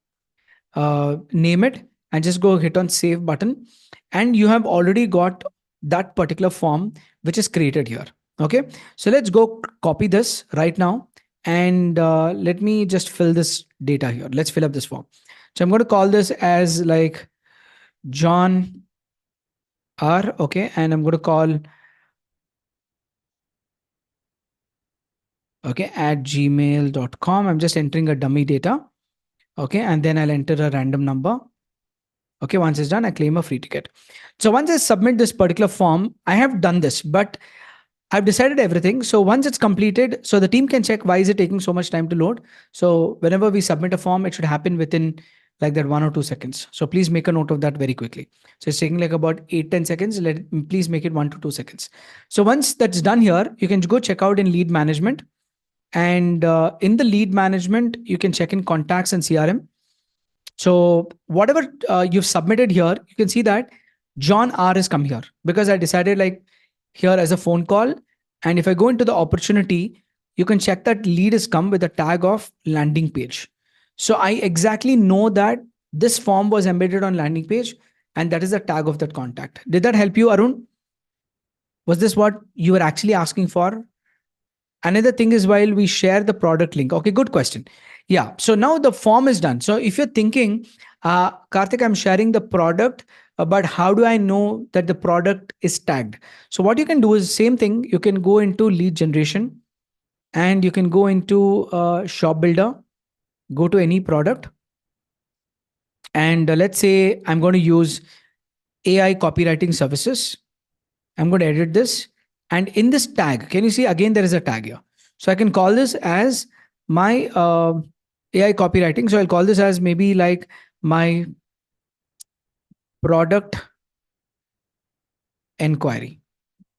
name it, and just go hit on save button. And you have already got that particular form which is created here. Okay. So let's go copy this right now. And let me just fill this data here. Let's fill up this form. So I'm going to call this as like John R. Okay. And I'm going to call, okay, at gmail.com. I'm just entering a dummy data. Okay. And then I'll enter a random number. Okay, once it's done, I claim a free ticket. So once I submit this particular form, I have done this, but I've decided everything. So once it's completed, so the team can check why is it taking so much time to load. So whenever we submit a form, it should happen within like that 1 or 2 seconds. So please make a note of that very quickly. So it's taking like about 8-10 seconds. Please make it 1 to 2 seconds. So once that's done here, you can go check out in lead management. And in the lead management, you can check in contacts and CRM. So whatever you've submitted here, you can see that John R has come here because I decided like here as a phone call. And if I go into the opportunity, you can check that lead has come with a tag of landing page. So I exactly know that this form was embedded on landing page, and that is the tag of that contact. Did that help you, Arun? Was this what you were actually asking for? Another thing is while we share the product link. Okay, good question. Yeah. So now the form is done. So if you're thinking, Karthik, I'm sharing the product, but how do I know that the product is tagged? So what you can do is same thing. You can go into lead generation and you can go into shop builder, go to any product. And let's say I'm going to use AI copywriting services. I'm going to edit this. And in this tag, can you see again, there is a tag here. So I can call this as my AI copywriting. So I'll call this as maybe like my product inquiry.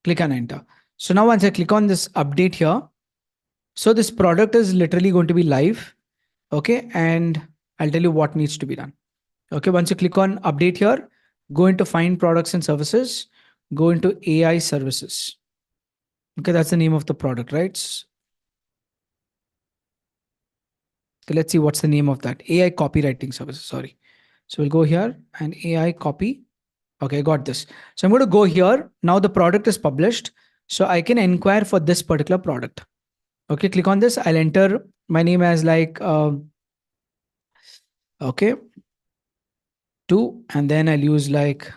Click on enter. So now once I click on this update here, so this product is literally going to be live. Okay. And I'll tell you what needs to be done. Okay. Once you click on update here, go into find products and services, go into AI services. Okay. That's the name of the product, right? So let's see what's the name of that. AI copywriting services. Sorry. So we'll go here and AI copy. Okay, got this. So I'm going to go here. Now the product is published. So I can inquire for this particular product. Okay, click on this. I'll enter my name as like, okay, 2. And then I'll use like,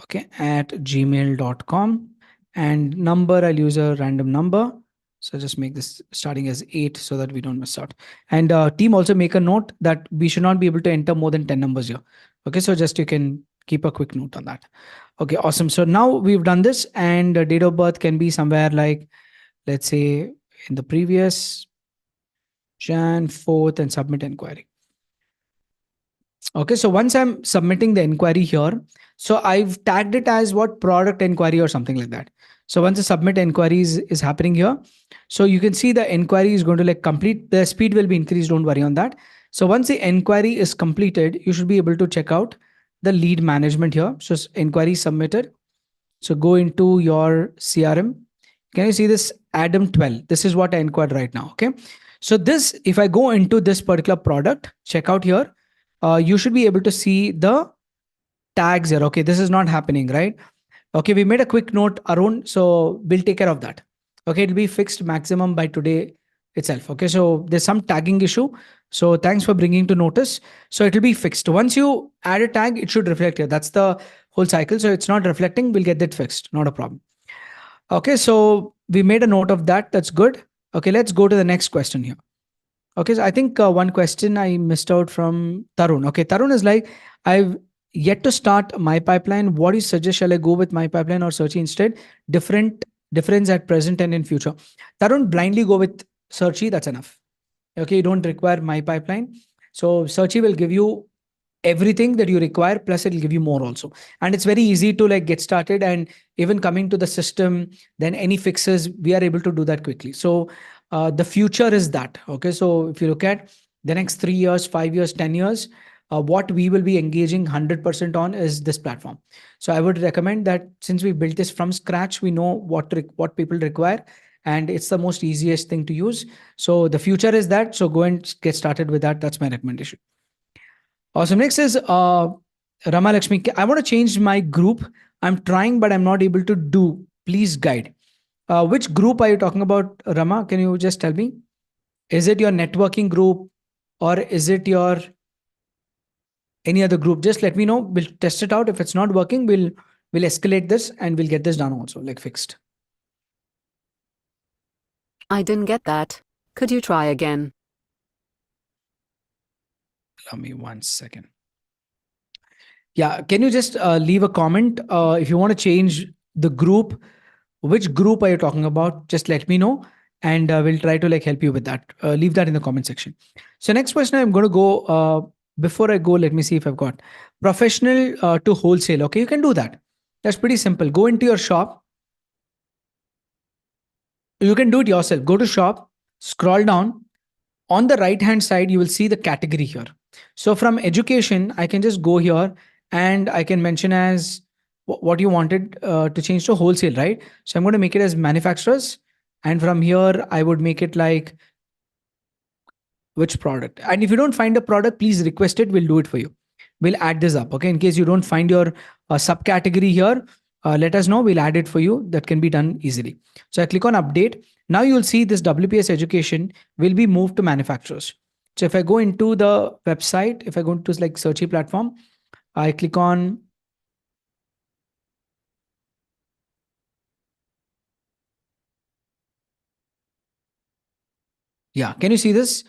okay, at gmail.com. And number, I'll use a random number. So just make this starting as 8 so that we don't miss out. And team also make a note that we should not be able to enter more than 10 numbers here. Okay, so just you can keep a quick note on that. Okay, awesome. So now we've done this, and date of birth can be somewhere like, let's say in the previous Jan 4th, and submit inquiry. Okay, so once I'm submitting the inquiry here, so I've tagged it as what product inquiry or something like that. So once the submit inquiries is happening here, so you can see the inquiry is going to like complete, the speed will be increased. Don't worry on that. So once the inquiry is completed, you should be able to check out the lead management here. So inquiry submitted. So go into your CRM. Can you see this Adam 12? This is what I inquired right now. Okay. So this, if I go into this particular product, check out here, you should be able to see the tags here. Okay. This is not happening, right? Okay. We made a quick note, Arun. So we'll take care of that. Okay. It'll be fixed maximum by today itself. Okay. So there's some tagging issue. So thanks for bringing to notice. So it will be fixed. Once you add a tag, it should reflect here. That's the whole cycle. So it's not reflecting. We'll get that fixed. Not a problem. Okay, so we made a note of that. That's good. Okay, let's go to the next question here. Okay, so I think one question I missed out from Tarun. Okay, Tarun is like, I've yet to start my pipeline. What do you suggest? Shall I go with my pipeline or Searchy instead? Different difference at present and in future. Tarun, blindly go with Searchy. That's enough. Okay, you don't require my pipeline. So Searchy will give you everything that you require, plus it'll give you more also. And it's very easy to like get started, and even coming to the system, then any fixes, we are able to do that quickly. So the future is that. Okay, so if you look at the next 3 years, 5 years, 10 years, what we will be engaging 100% on is this platform. So I would recommend that, since we built this from scratch, we know what people require, and it's the most easiest thing to use. So the future is that. So go and get started with that. That's my recommendation. Awesome. Next is Rama Lakshmi. I want to change my group. I'm trying, but I'm not able to do. Please guide. Which group are you talking about, Rama? Can you just tell me? Is it your networking group, or is it your any other group? Just let me know. We'll test it out. If it's not working, we'll escalate this and we'll get this done also, like fixed. I didn't get that. Could you try again? Allow me 1 second. Yeah, can you just leave a comment if you want to change the group? Which group are you talking about? Just let me know, and we'll try to like help you with that. Leave that in the comment section. So next question, I'm going to go. Before I go, let me see if I've got professional to wholesale. Okay, you can do that. That's pretty simple. Go into your shop. You can do it yourself. Go to shop, scroll down. On the right hand side, you will see the category here. So from education, I can just go here and I can mention as what you wanted to change to wholesale, right? So I'm going to make it as manufacturers. And from here, I would make it like which product. And if you don't find a product, please request it. We'll do it for you. We'll add this up. Okay. In case you don't find your subcategory here, let us know. We'll add it for you. That can be done easily. So I click on update. Now you'll see this WPS education will be moved to manufacturers. So if I go into the website, if I go into like Searchy platform, I click on yeah. Can you see this?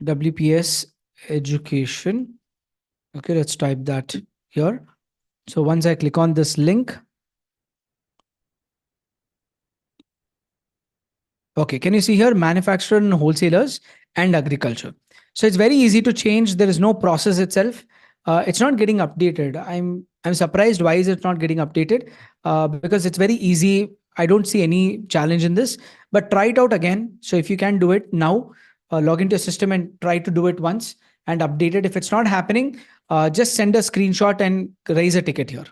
WPS education. Okay, let's type that here. So once I click on this link, okay, can you see here manufacturer and wholesalers and agriculture? So it's very easy to change. There is no process itself. It's not getting updated. I'm surprised why is it not getting updated? Because it's very easy. I don't see any challenge in this. But try it out again. So if you can do it now, log into your system and try to do it once and update it. If it's not happening, just send a screenshot and raise a ticket here.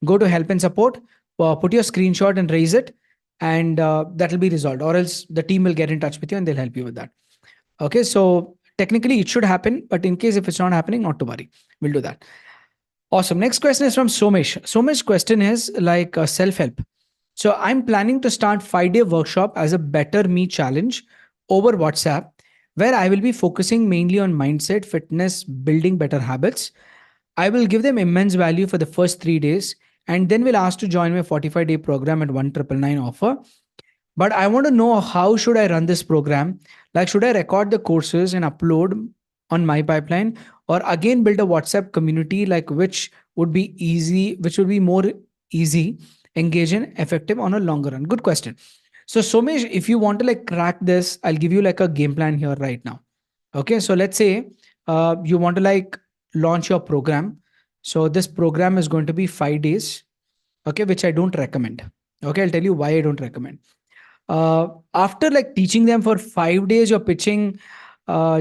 Go to help and support. Put your screenshot and raise it, and that will be resolved, or else the team will get in touch with you and they'll help you with that. Okay, so technically it should happen, but in case if it's not happening, not to worry, we'll do that. Awesome. Next question is from Somesh. Somesh's question is like self-help. So I'm planning to start 5-day workshop as a better me challenge over WhatsApp, where I will be focusing mainly on mindset, fitness, building better habits. I will give them immense value for the first 3 days, and then we'll ask to join my 45-day program at 1,999 offer. But I want to know, how should I run this program? Like, should I record the courses and upload on my pipeline, or again build a WhatsApp community, like which would be easy, which would be more easy, engaging, effective on a longer run? Good question. So Somesh, if you want to like crack this, I'll give you like a game plan here right now. Okay, so let's say you want to like launch your program. So this program is going to be 5 days, okay, which I don't recommend. Okay, I'll tell you why I don't recommend. After like teaching them for 5 days, you're pitching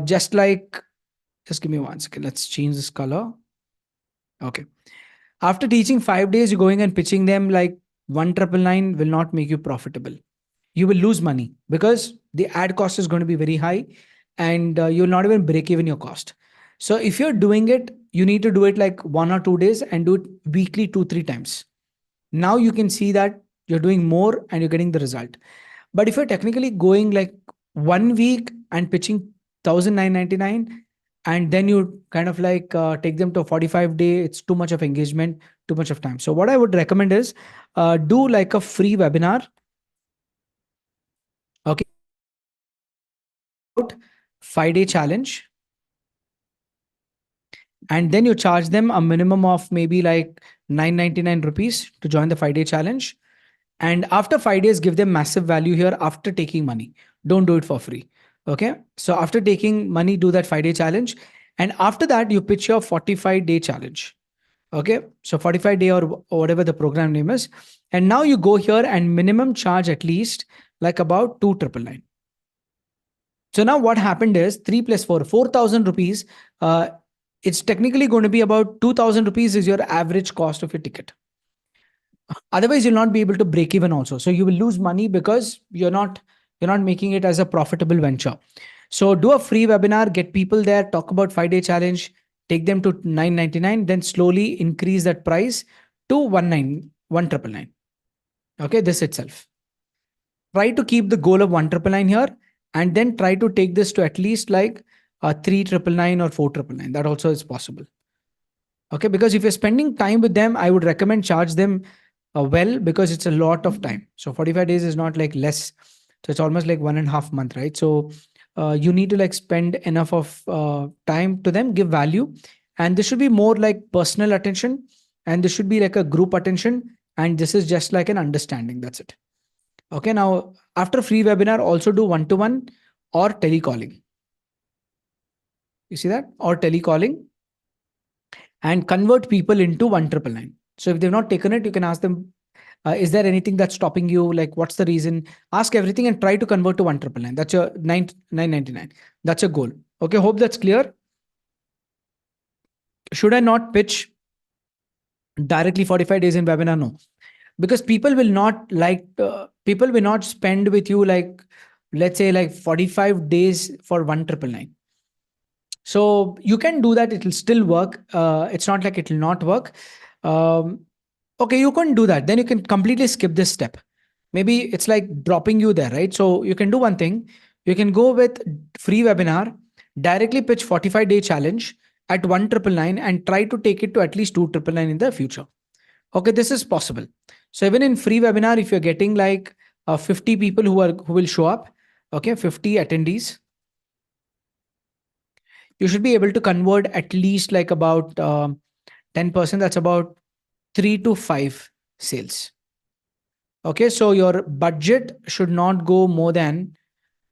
just like, just give me 1 second. Let's change this color. Okay. After teaching 5 days, you're going and pitching them like 1,999 will not make you profitable. You will lose money because the ad cost is going to be very high, and you'll not even break even your cost. So if you're doing it, you need to do it like 1 or 2 days and do it weekly, 2, 3 times. Now you can see that you're doing more and you're getting the result. But if you're technically going like 1 week and pitching 1,999, and then you kind of like take them to 45-day. It's too much of engagement, too much of time. So what I would recommend is do like a free webinar. Okay, about 5-day challenge, and then you charge them a minimum of maybe like 999 rupees to join the 5-day challenge. And after 5 days, give them massive value here after taking money. Don't do it for free. Okay. So after taking money, do that 5-day challenge. And after that, you pitch your 45-day challenge. Okay. So 45-day or whatever the program name is. And now you go here and minimum charge at least like about 2,999. So now what happened is 3 plus 4, 4,000 rupees. It's technically going to be about 2,000 rupees is your average cost of your ticket. Otherwise, you'll not be able to break even also. So you will lose money because you're not making it as a profitable venture. So do a free webinar, get people there, talk about 5-day challenge, take them to 999, then slowly increase that price to 1,999. Okay, this itself. Try to keep the goal of 1,999 here, and then try to take this to at least like 3,999 or 4,999. That also is possible. Okay, because if you're spending time with them, I would recommend charge them well, because it's a lot of time. So 45 days is not like less. So it's almost like 1.5 month, right? So you need to like spend enough of time to them, give value. And this should be more like personal attention, and this should be like a group attention. And this is just like an understanding. That's it. Okay. Now, after free webinar, also do one-to-one or telecalling. You see that? Or telecalling, and convert people into 1,999. So if they've not taken it, you can ask them, is there anything that's stopping you? Like, what's the reason? Ask everything and try to convert to 1,999. That's your 999. That's your goal. Okay, hope that's clear. Should I not pitch directly 45 days in webinar? No, because people will not spend with you like, let's say like 45 days for 1,999. So you can do that. It will still work. It's not like it will not work. Um, okay, you can do that. Then you can completely skip this step. Maybe it's like dropping you there, right? So you can do one thing. You can go with free webinar, directly pitch 45-day challenge at 1,999 and try to take it to at least 2,999 in the future. Okay, this is possible. So even in free webinar, if you're getting like 50 people who will show up, okay, 50 attendees, you should be able to convert at least like about 10%. That's about 3 to 5 sales. Okay, so your budget should not go more than,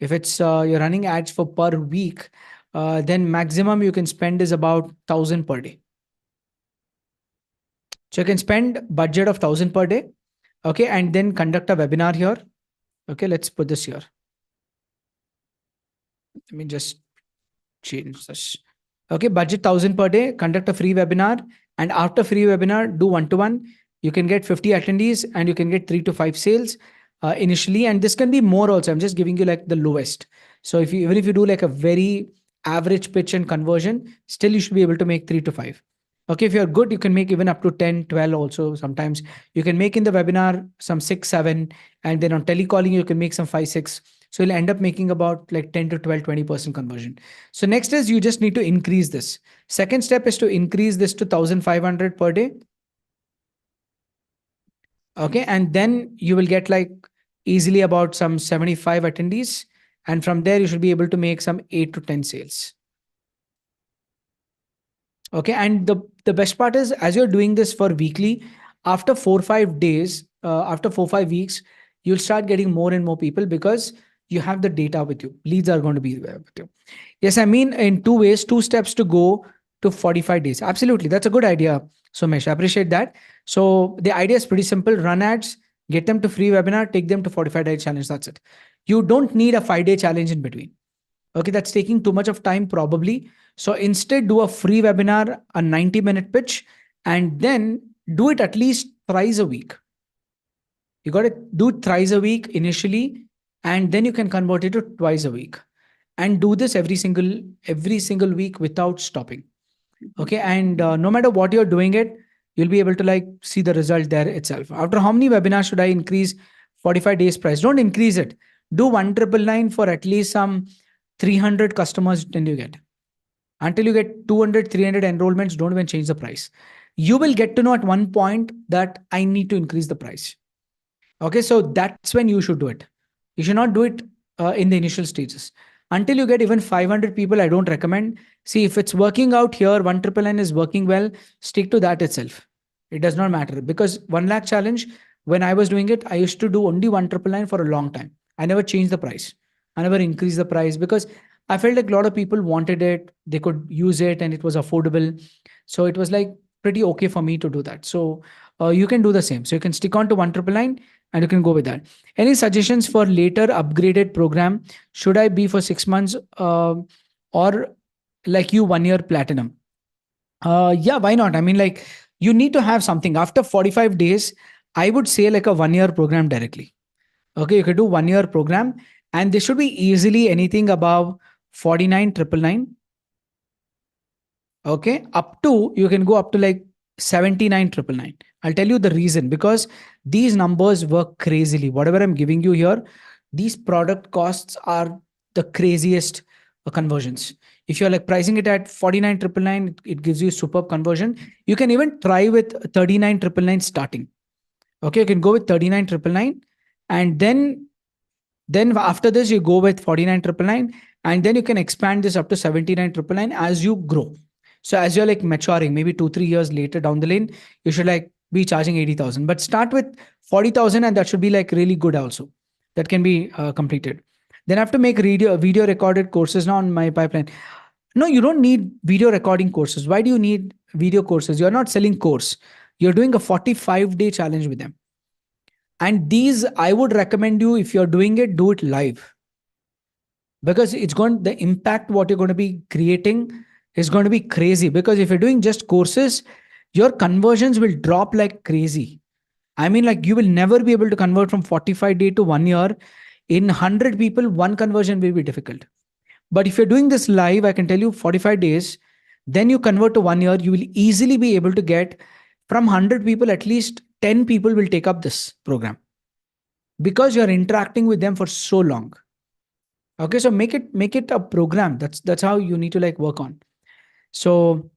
if it's you're running ads for per week, then maximum you can spend is about 1,000 per day. So you can spend budget of 1,000 per day. Okay, and then conduct a webinar here. Okay, let's put this here. Let me just change this. Okay, budget 1,000 per day, conduct a free webinar, and after free webinar, do one-to-one. You can get 50 attendees and you can get 3 to 5 sales initially. And this can be more also. I'm just giving you like the lowest. So even if you do like a very average pitch and conversion, still you should be able to make 3 to 5. Okay, if you're good, you can make even up to 10, 12 also. Sometimes you can make in the webinar some 6, 7, and then on telecalling, you can make some 5, 6. So you'll end up making about like 10 to 12, 20% conversion. So next is you just need to increase this. Second step is to increase this to 1,500 per day. Okay. And then you will get like easily about some 75 attendees. And from there, you should be able to make some 8 to 10 sales. Okay. And the best part is, as you're doing this for weekly, after 4 or 5 days, after 4 or 5 weeks, you'll start getting more and more people because you have the data with you. Leads are going to be there with you. Yes, I mean, in 2 ways, 2 steps to go to 45 days. Absolutely. That's a good idea. So, Mesh, I appreciate that. So, the idea is pretty simple: run ads, get them to free webinar, take them to 45-day challenge. That's it. You don't need a 5-day challenge in between. Okay, that's taking too much of time, probably. So, instead, do a free webinar, a 90-minute pitch, and then do it at least thrice a week. You got to do it thrice a week initially, and then you can convert it to twice a week, and do this every single week without stopping. Okay, and no matter what you're doing it, you'll be able to like see the result there itself. After how many webinars should I increase 45 days price? Don't increase it. Do 1,999 for at least some 300 customers, then you get. Until you get 200, 300 enrollments, don't even change the price. You will get to know at one point that I need to increase the price. Okay, so that's when you should do it. You should not do it in the initial stages. Until you get even 500 people, I don't recommend. See, if it's working out here, 199 is working well, stick to that itself. It does not matter because 1 lakh challenge, when I was doing it, I used to do only 199 for a long time. I never changed the price. I never increased the price because I felt like a lot of people wanted it, they could use it, and it was affordable. So it was like pretty okay for me to do that. So you can do the same. So you can stick on to 199 and you can go with that. Any suggestions for later upgraded program? Should I be for 6 months or like you 1 year platinum? Yeah, why not? I mean, like you need to have something after 45 days. I would say like a 1 year program directly. Okay, you could do 1 year program and this should be easily anything above 49,999. Okay, up to you can go up to like 79,999. I'll tell you the reason because these numbers work crazily. Whatever I'm giving you here, these product costs are the craziest conversions. If you're like pricing it at 49,999, it gives you superb conversion. You can even try with 39,999 starting. Okay, you can go with 39,999 and then after this you go with 49,999 and then you can expand this up to 79,999 as you grow. So as you're like maturing, maybe 2-3 years later down the lane, you should like be charging 80,000. But start with 40,000 and that should be like really good also. That can be completed. Then I have to make video recorded courses now on my pipeline. No, you don't need video recording courses. Why do you need video courses? You're not selling course. You're doing a 45-day challenge with them. And these, I would recommend you, if you're doing it, do it live. Because it's going, the impact what you're going to be creating is going to be crazy. Because if you're doing just courses, your conversions will drop like crazy. I mean, like you will never be able to convert from 45 day to 1 year. In 100 people, one conversion will be difficult. But if you're doing this live, I can tell you 45 days, then you convert to 1 year, you will easily be able to get from 100 people, at least 10 people will take up this program because you're interacting with them for so long. Okay, so make it a program. That's how you need to like work on. So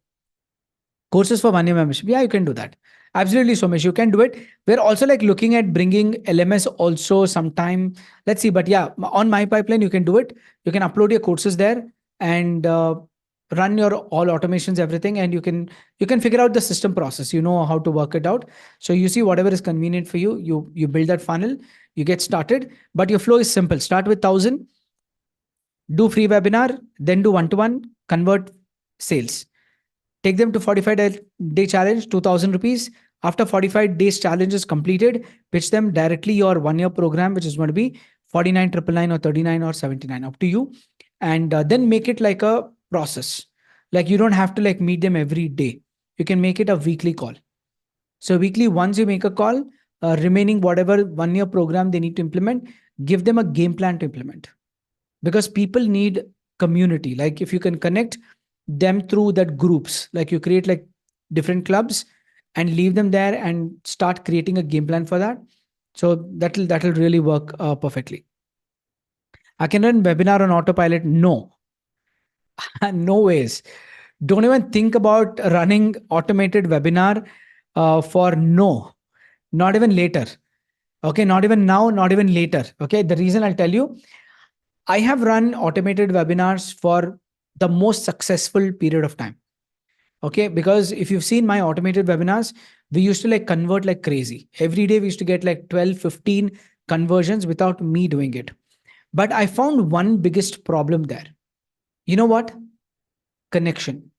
courses for 1 year membership. Yeah, you can do that. Absolutely, Somesh, you can do it. We're also like looking at bringing LMS also sometime. Let's see, but yeah, on my pipeline you can do it. You can upload your courses there and run your all automations, everything, and you can figure out the system process. You know how to work it out. So you see whatever is convenient for you. You build that funnel. You get started, but your flow is simple. Start with 1,000, do free webinar, then do one-to-one, convert sales. Take them to 45-day challenge, 2,000 rupees. After 45 days challenge is completed, pitch them directly your 1 year program, which is going to be 49,999 or 39 or 79, up to you. And then make it like a process. Like you don't have to like meet them every day. You can make it a weekly call. So weekly, once you make a call, remaining whatever 1 year program they need to implement, give them a game plan to implement because people need community. Like if you can connect them through that groups, like you create like different clubs and leave them there and start creating a game plan for that. So that'll really work perfectly. I can run webinar on autopilot. No, no ways. Don't even think about running automated webinar for no, not even later. Okay, not even now, not even later. Okay, the reason I'll tell you, I have run automated webinars for the most successful period of time. Okay, because if you've seen my automated webinars, we used to like convert like crazy. Every day we used to get like 12, 15 conversions without me doing it. But I found one biggest problem there. You know what? Connection.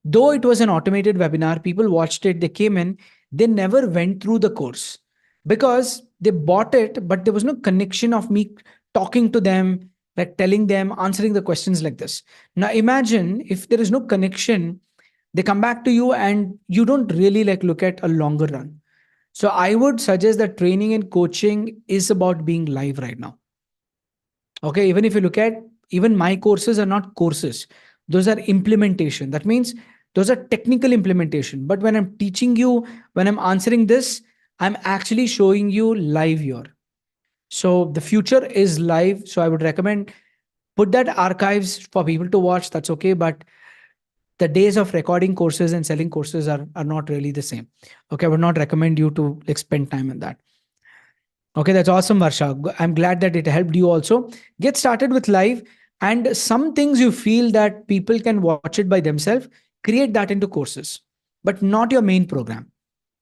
Though it was an automated webinar, people watched it, they came in, they never went through the course because they bought it, but there was no connection of me talking to them, like telling them, answering the questions like this. Now imagine if there is no connection, they come back to you and you don't really like look at a longer run. So I would suggest that training and coaching is about being live right now. Okay, even if you look at, even my courses are not courses, those are implementation. That means those are technical implementation. But when I'm teaching you, when I'm answering this, I'm actually showing you live here. So the future is live. So I would recommend put that archives for people to watch. That's okay. But the days of recording courses and selling courses are not really the same. Okay, I would not recommend you to like spend time in that. Okay, that's awesome, Varsha. I'm glad that it helped you also. Get started with live, and some things you feel that people can watch it by themselves, create that into courses, but not your main program.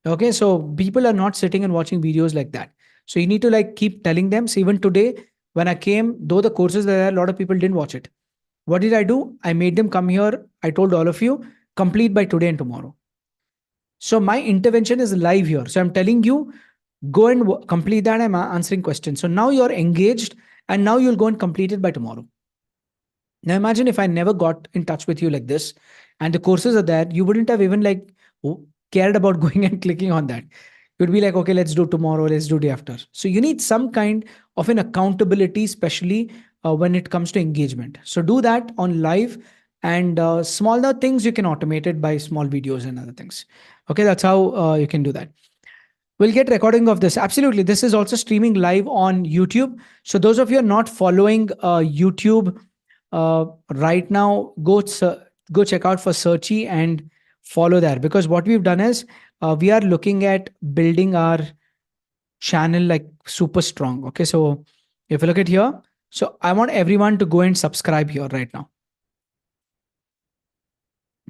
Okay, so people are not sitting and watching videos like that. So you need to like keep telling them. So even today, when I came, though the courses there, a lot of people didn't watch it. What did I do? I made them come here. I told all of you, complete by today and tomorrow. So my intervention is live here. So I'm telling you, go and complete that. I'm answering questions. So now you're engaged, and now you'll go and complete it by tomorrow. Now imagine if I never got in touch with you like this, and the courses are there, you wouldn't have even like cared about going and clicking on that. You'd be like, okay, let's do tomorrow, let's do day after. So you need some kind of an accountability, especially when it comes to engagement. So do that on live, and smaller things you can automate it by small videos and other things. Okay, that's how you can do that. We'll get recording of this. Absolutely. This is also streaming live on YouTube. So those of you are not following YouTube right now, go check out for Searchy and follow there, because what we've done is we are looking at building our channel like super strong. Okay, so if you look at here, so I want everyone to go and subscribe here right now.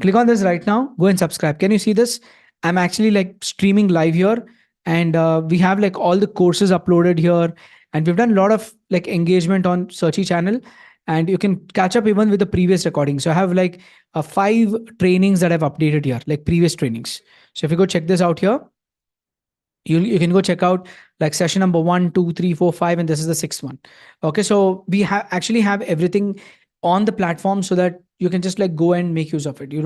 Click on this right now, go and subscribe. Can you see this? I'm actually like streaming live here, and we have like all the courses uploaded here, and we've done a lot of like engagement on Searchy channel, and you can catch up even with the previous recording. So I have like 5 trainings that I've updated here, like previous trainings. So if you go check this out here, you can go check out like session number 1, 2, 3, 4, 5, and this is the 6th one. Okay, so we have actually have everything on the platform, so that you can just like go and make use of it. You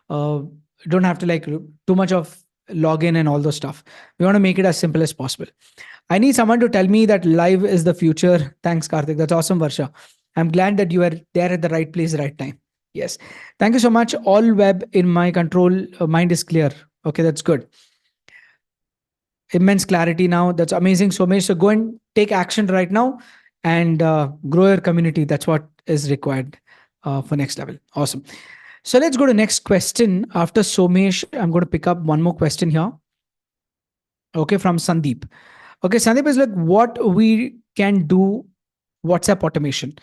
uh don't have to like too much of login and all those stuff. We want to make it as simple as possible. I need someone to tell me that live is the future. Thanks, Karthik. That's awesome, Varsha. I'm glad that you are there at the right place, right time. Yes, thank you so much. All web in my control, mind is clear. Okay, that's good. Immense clarity now. That's amazing. So much. So go and take action right now, and grow your community. That's what is required for next level. Awesome. So let's go to next question. After Somesh, I'm going to pick up one more question here. Okay, from Sandeep. Okay, Sandeep is like, what we can do WhatsApp automation.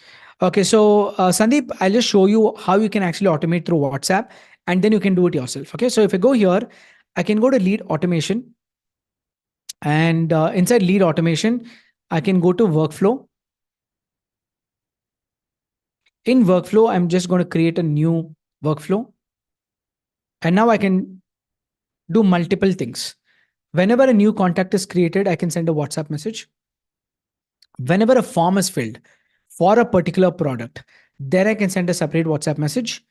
Okay, so Sandeep, I'll just show you how you can actually automate through WhatsApp, and then you can do it yourself. Okay, so if I go here, I can go to lead automation, and inside lead automation, I can go to workflow. In workflow, I'm just going to create a new workflow. And now I can do multiple things. Whenever a new contact is created, I can send a WhatsApp message. Whenever a form is filled for a particular product, then I can send a separate WhatsApp message.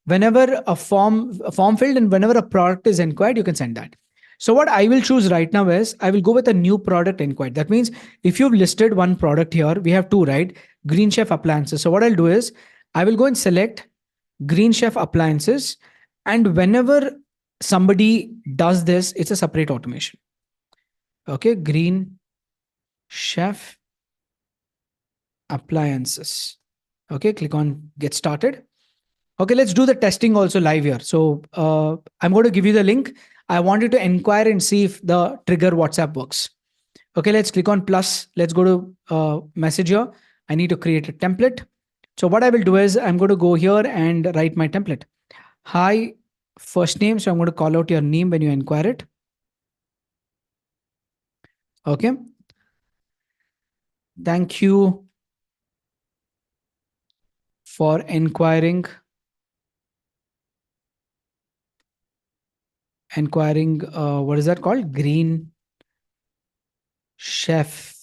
Whenever a form filled and whenever a product is inquired, you can send that. So what I will choose right now is I will go with a new product inquired. That means if you've listed one product here, we have two, right? Green Chef appliances. So what I'll do is I will go and select Green Chef appliances, and whenever somebody does this, it's a separate automation. Okay, Green Chef appliances. Okay, click on get started. Okay, let's do the testing also live here. So I'm going to give you the link. I want you to inquire and see if the trigger WhatsApp works. Okay, let's click on plus. Let's go to message here. I need to create a template. So what I will do is I'm going to go here and write my template. Hi, first name. So I'm going to call out your name when you inquire it. Okay. Thank you for inquiring what is that called? Green Chef.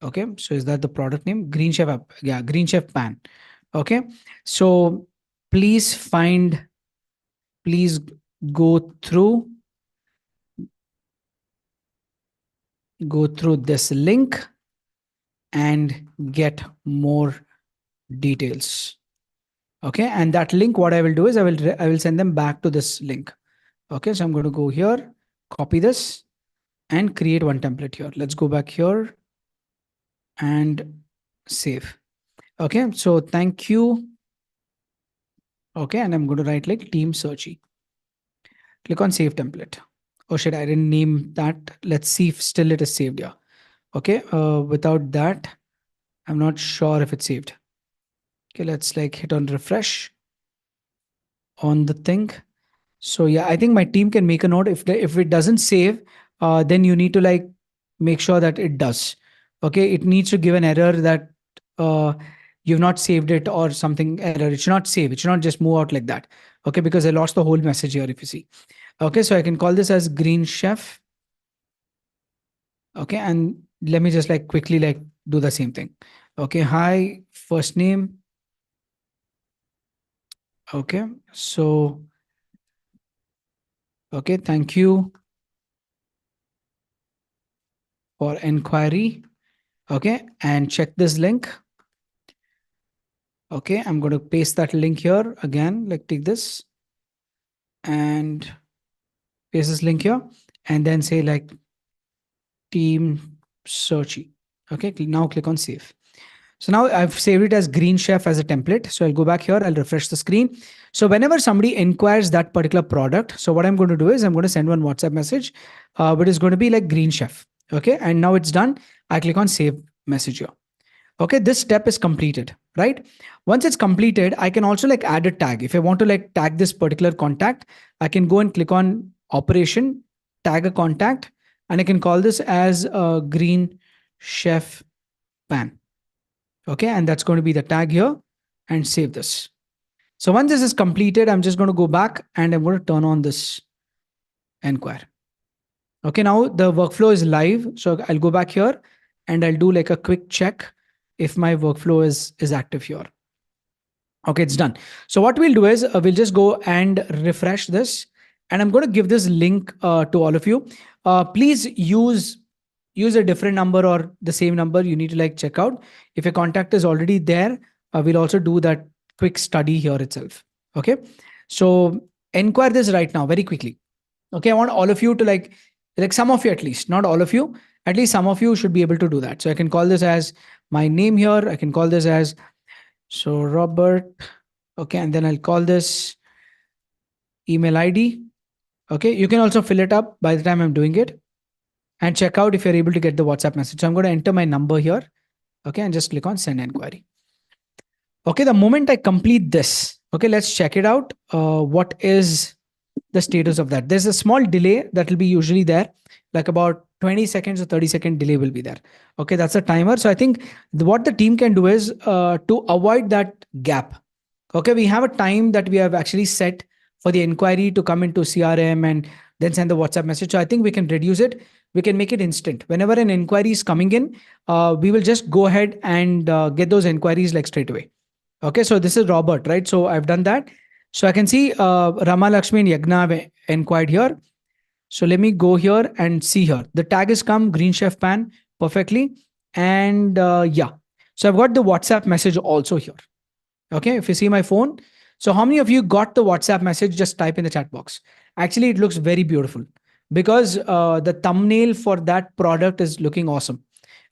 Okay, so is that the product name? Green Chef app. Yeah, Green Chef pan. Okay, so please find, please go through this link and get more details. Okay, and that link, what I will do is I will send them back to this link. Okay, so I'm going to go here, copy this, and create one template here. Let's go back here and save. Okay, so thank you Okay, and I'm going to write like team Searchy. Click on save template. Oh shit, I didn't name that. Let's see if still it is saved here. Okay, without that, I'm not sure if it's saved. Okay, let's like hit on refresh on the thing. So yeah, I think my team can make a note. If it doesn't save, then you need to like make sure that it does. Okay, it needs to give an error that uh, you've not saved it or something error. It should not save. It should not just move out like that. Okay, because I lost the whole message here. If you see. Okay, so I can call this as green chef. Okay, and let me just like quickly like do the same thing. Okay, hi, first name. Okay, so okay, thank you for inquiry. Okay, and check this link. Okay, I'm going to paste that link here again. Like take this and paste this link here, and then say like team Searchy. Okay, now click on save. So now I've saved it as Green Chef as a template. So I'll go back here, I'll refresh the screen. So whenever somebody inquires that particular product, so what I'm going to do is I'm going to send one WhatsApp message, but it's going to be like Green Chef. Okay, and now it's done. I click on save message here. Okay, this step is completed, right? Once it's completed, I can also like add a tag. If I want to like tag this particular contact, I can go and click on operation, tag a contact, and I can call this as a Green Chef Pan. Okay, and that's going to be the tag here, and save this. So once this is completed, I'm just going to go back and I'm going to turn on this enquire. Okay, now the workflow is live. So I'll go back here and I'll do like a quick check if my workflow is active here. Okay, it's done. So what we'll do is we'll just go and refresh this, and I'm going to give this link to all of you. Please use a different number or the same number. You need to like check out if a contact is already there. We'll also do that quick study here itself. Okay, so inquire this right now very quickly. Okay, I want all of you to like some of you at least, not all of you, at least some of you should be able to do that. So I can call this as my name here. I can call this as so Robert. Okay, and then I'll call this email ID. Okay, you can also fill it up by the time I'm doing it and check out if you're able to get the WhatsApp message. So I'm going to enter my number here. Okay, and just click on send inquiry. Okay, the moment I complete this, okay, let's check it out. What is the status of that? There's a small delay that will be usually there, like about 20 seconds or 30-second delay will be there. Okay, that's a timer. So I think what the team can do is to avoid that gap. Okay, we have a time that we have actually set for the inquiry to come into CRM and then send the WhatsApp message. So I think we can reduce it. We can make it instant. Whenever an inquiry is coming in, we will just go ahead and get those inquiries like straight away. Okay, so this is Robert, right? So I've done that. So I can see Rama Lakshmi and Yagna have inquired here. So let me go here and see here. The tag has come Green Chef Pan perfectly. And yeah, so I've got the WhatsApp message also here. Okay, if you see my phone. So how many of you got the WhatsApp message? Just type in the chat box. Actually, it looks very beautiful because the thumbnail for that product is looking awesome.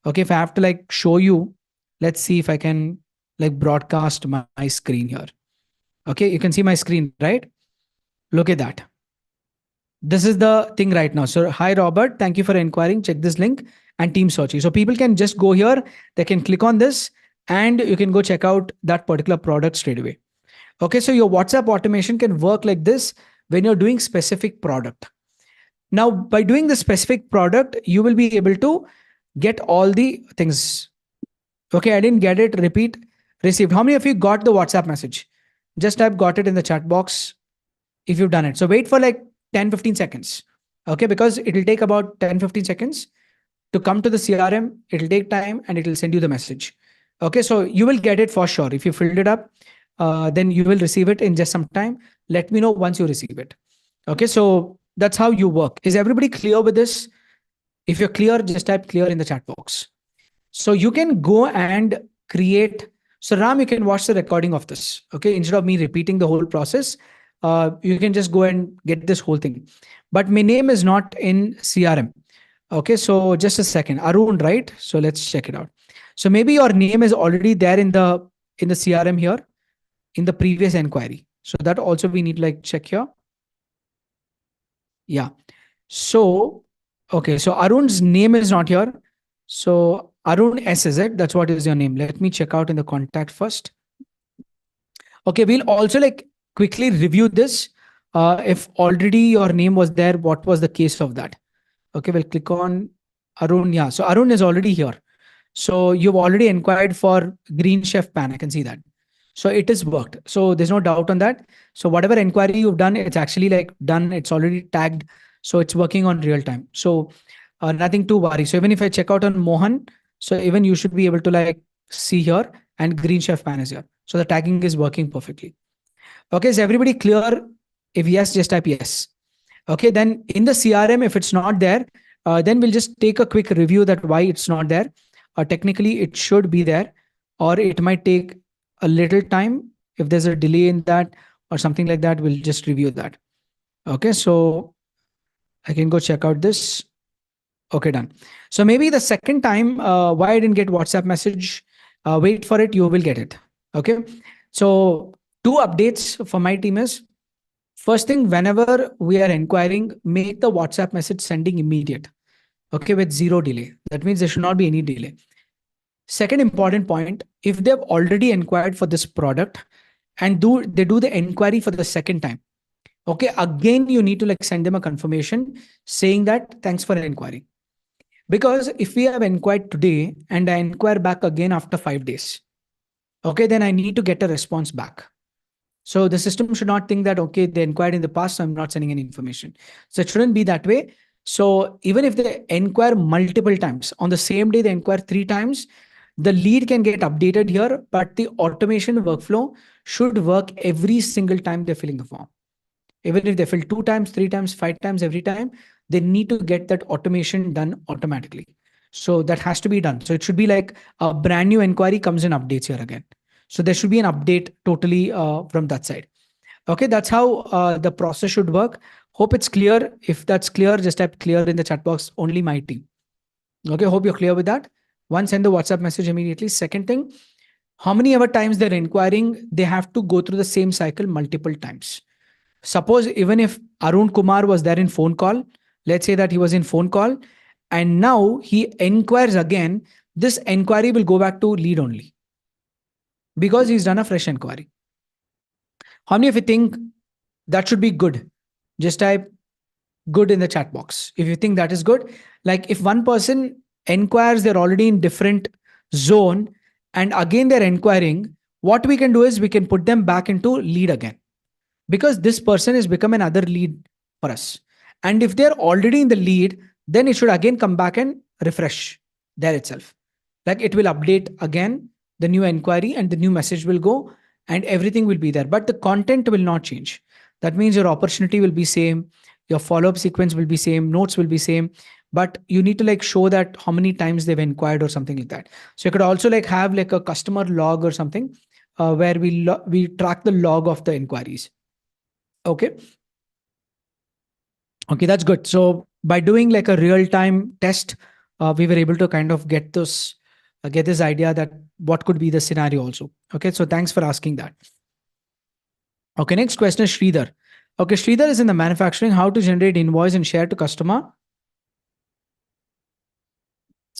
Okay, if I have to like show you, let's see if I can like broadcast my screen here. Okay, you can see my screen, right? Look at that. This is the thing right now. So hi Robert, thank you for inquiring. Check this link and team searching. So people can just go here, they can click on this and you can go check out that particular product straight away. Okay, so your WhatsApp automation can work like this when you're doing specific product. Now, by doing the specific product, you will be able to get all the things. Okay, I didn't get it. Repeat, received. How many of you got the WhatsApp message? Just type got it in the chat box if you've done it. So wait for like 10-15 seconds. Okay, because it will take about 10-15 seconds to come to the CRM. It'll take time and it'll send you the message. Okay, so you will get it for sure. If you filled it up, then you will receive it in just some time. Let me know once you receive it. Okay, so that's how you work. Is everybody clear with this? If you're clear, just type clear in the chat box. So you can go and create. So Ram, you can watch the recording of this. Okay, instead of me repeating the whole process, you can just go and get this whole thing. But my name is not in CRM. Okay, so just a second. Arun, right? So let's check it out. So maybe your name is already there in the CRM here in the previous inquiry. So that also we need to like check here. Yeah. So, okay. So Arun's name is not here. So Arun S, is it? That's what is your name. Let me check out in the contact first. Okay. We'll also like quickly review this. If already your name was there, what was the case of that? Okay. We'll click on Arun. Yeah. So Arun is already here. So you've already inquired for Green Chef Pan. I can see that. So it is worked. So there's no doubt on that. So whatever inquiry you've done, it's actually like done. It's already tagged. So it's working on real time. So nothing to worry. So even if I check out on Mohan, so even you should be able to like see here, and Green Chef Pan is here. So the tagging is working perfectly. Okay, is everybody clear? If yes, just type yes. Okay, then in the CRM, if it's not there, then we'll just take a quick review that why it's not there. Technically, it should be there, or it might take a little time. If there's a delay in that or something like that, we'll just review that. Okay, so I can go check out this. Okay, done. So maybe the second time, why I didn't get WhatsApp message, wait for it, you will get it. Okay, so two updates for my team is, first thing, whenever we are inquiring, make the WhatsApp message sending immediate. Okay, with zero delay. That means there should not be any delay. Second important point, if they've already inquired for this product and they do the inquiry for the second time, okay, again you need to like send them a confirmation saying that thanks for an inquiry. Because if we have inquired today and I inquire back again after 5 days, okay, then I need to get a response back. So the system should not think that, okay, they inquired in the past, so I'm not sending any information. So it shouldn't be that way. So even if they inquire multiple times, on the same day they inquire 3 times, the lead can get updated here, but the automation workflow should work every single time they're filling the form. Even if they fill 2 times, 3 times, 5 times, every time, they need to get that automation done automatically. So that has to be done. So it should be like a brand new inquiry comes in updates here again. So there should be an update totally from that side. Okay, that's how the process should work. Hope it's clear. If that's clear, just type clear in the chat box, only my team. Okay, hope you're clear with that. One, send the WhatsApp message immediately. Second thing, how many ever times they're inquiring, they have to go through the same cycle multiple times. Suppose even if Arun Kumar was there in phone call, let's say that he was in phone call and now he inquires again, this inquiry will go back to lead only because he's done a fresh inquiry. How many of you think that should be good? Just type good in the chat box. If you think that is good, like if one person inquires, they're already in different zone and again they're inquiring, what we can do is we can put them back into lead again, because this person has become another lead for us. And if they're already in the lead, then it should again come back and refresh there itself. Like it will update again the new inquiry and the new message will go and everything will be there. But the content will not change. That means your opportunity will be same, your follow-up sequence will be same, notes will be same, but you need to like show that how many times they've inquired or something like that. So you could also like have like a customer log or something where we track the log of the inquiries. Okay. Okay, that's good. So by doing like a real time test, we were able to kind of get this idea that what could be the scenario also. Okay, so thanks for asking that. Okay, next question is Sridhar. Okay, Sridhar is in the manufacturing. How to generate invoice and share to customer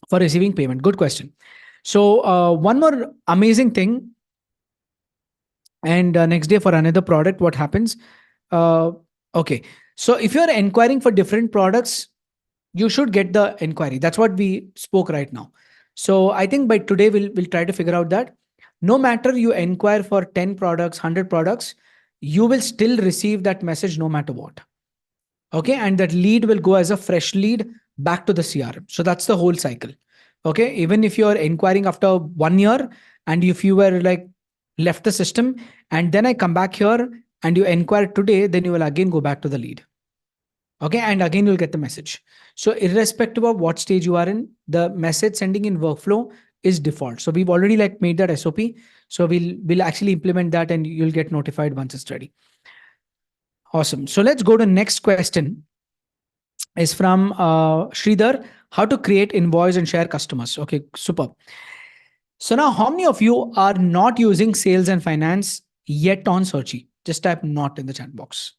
for receiving payment? Good question. So one more amazing thing, and next day for another product, what happens? Uh, okay, so if you're inquiring for different products, you should get the inquiry. That's what we spoke right now. So I think by today we'll try to figure out that no matter you inquire for 10 products, 100 products, you will still receive that message no matter what. Okay, and that lead will go as a fresh lead back to the CRM. So that's the whole cycle. Okay, even if you're inquiring after 1 year and if you were like left the system and then I come back here and you inquire today, then you will again go back to the lead. Okay, and again you'll get the message. So irrespective of what stage you are in, the message sending in workflow is default. So we've already like made that SOP. So we'll actually implement that and you'll get notified once it's ready. Awesome. So let's go to next question. Is from Sridhar. How to create invoice and share customers? Okay, super. So now, how many of you are not using sales and finance yet on Searchy? just type not in the chat box.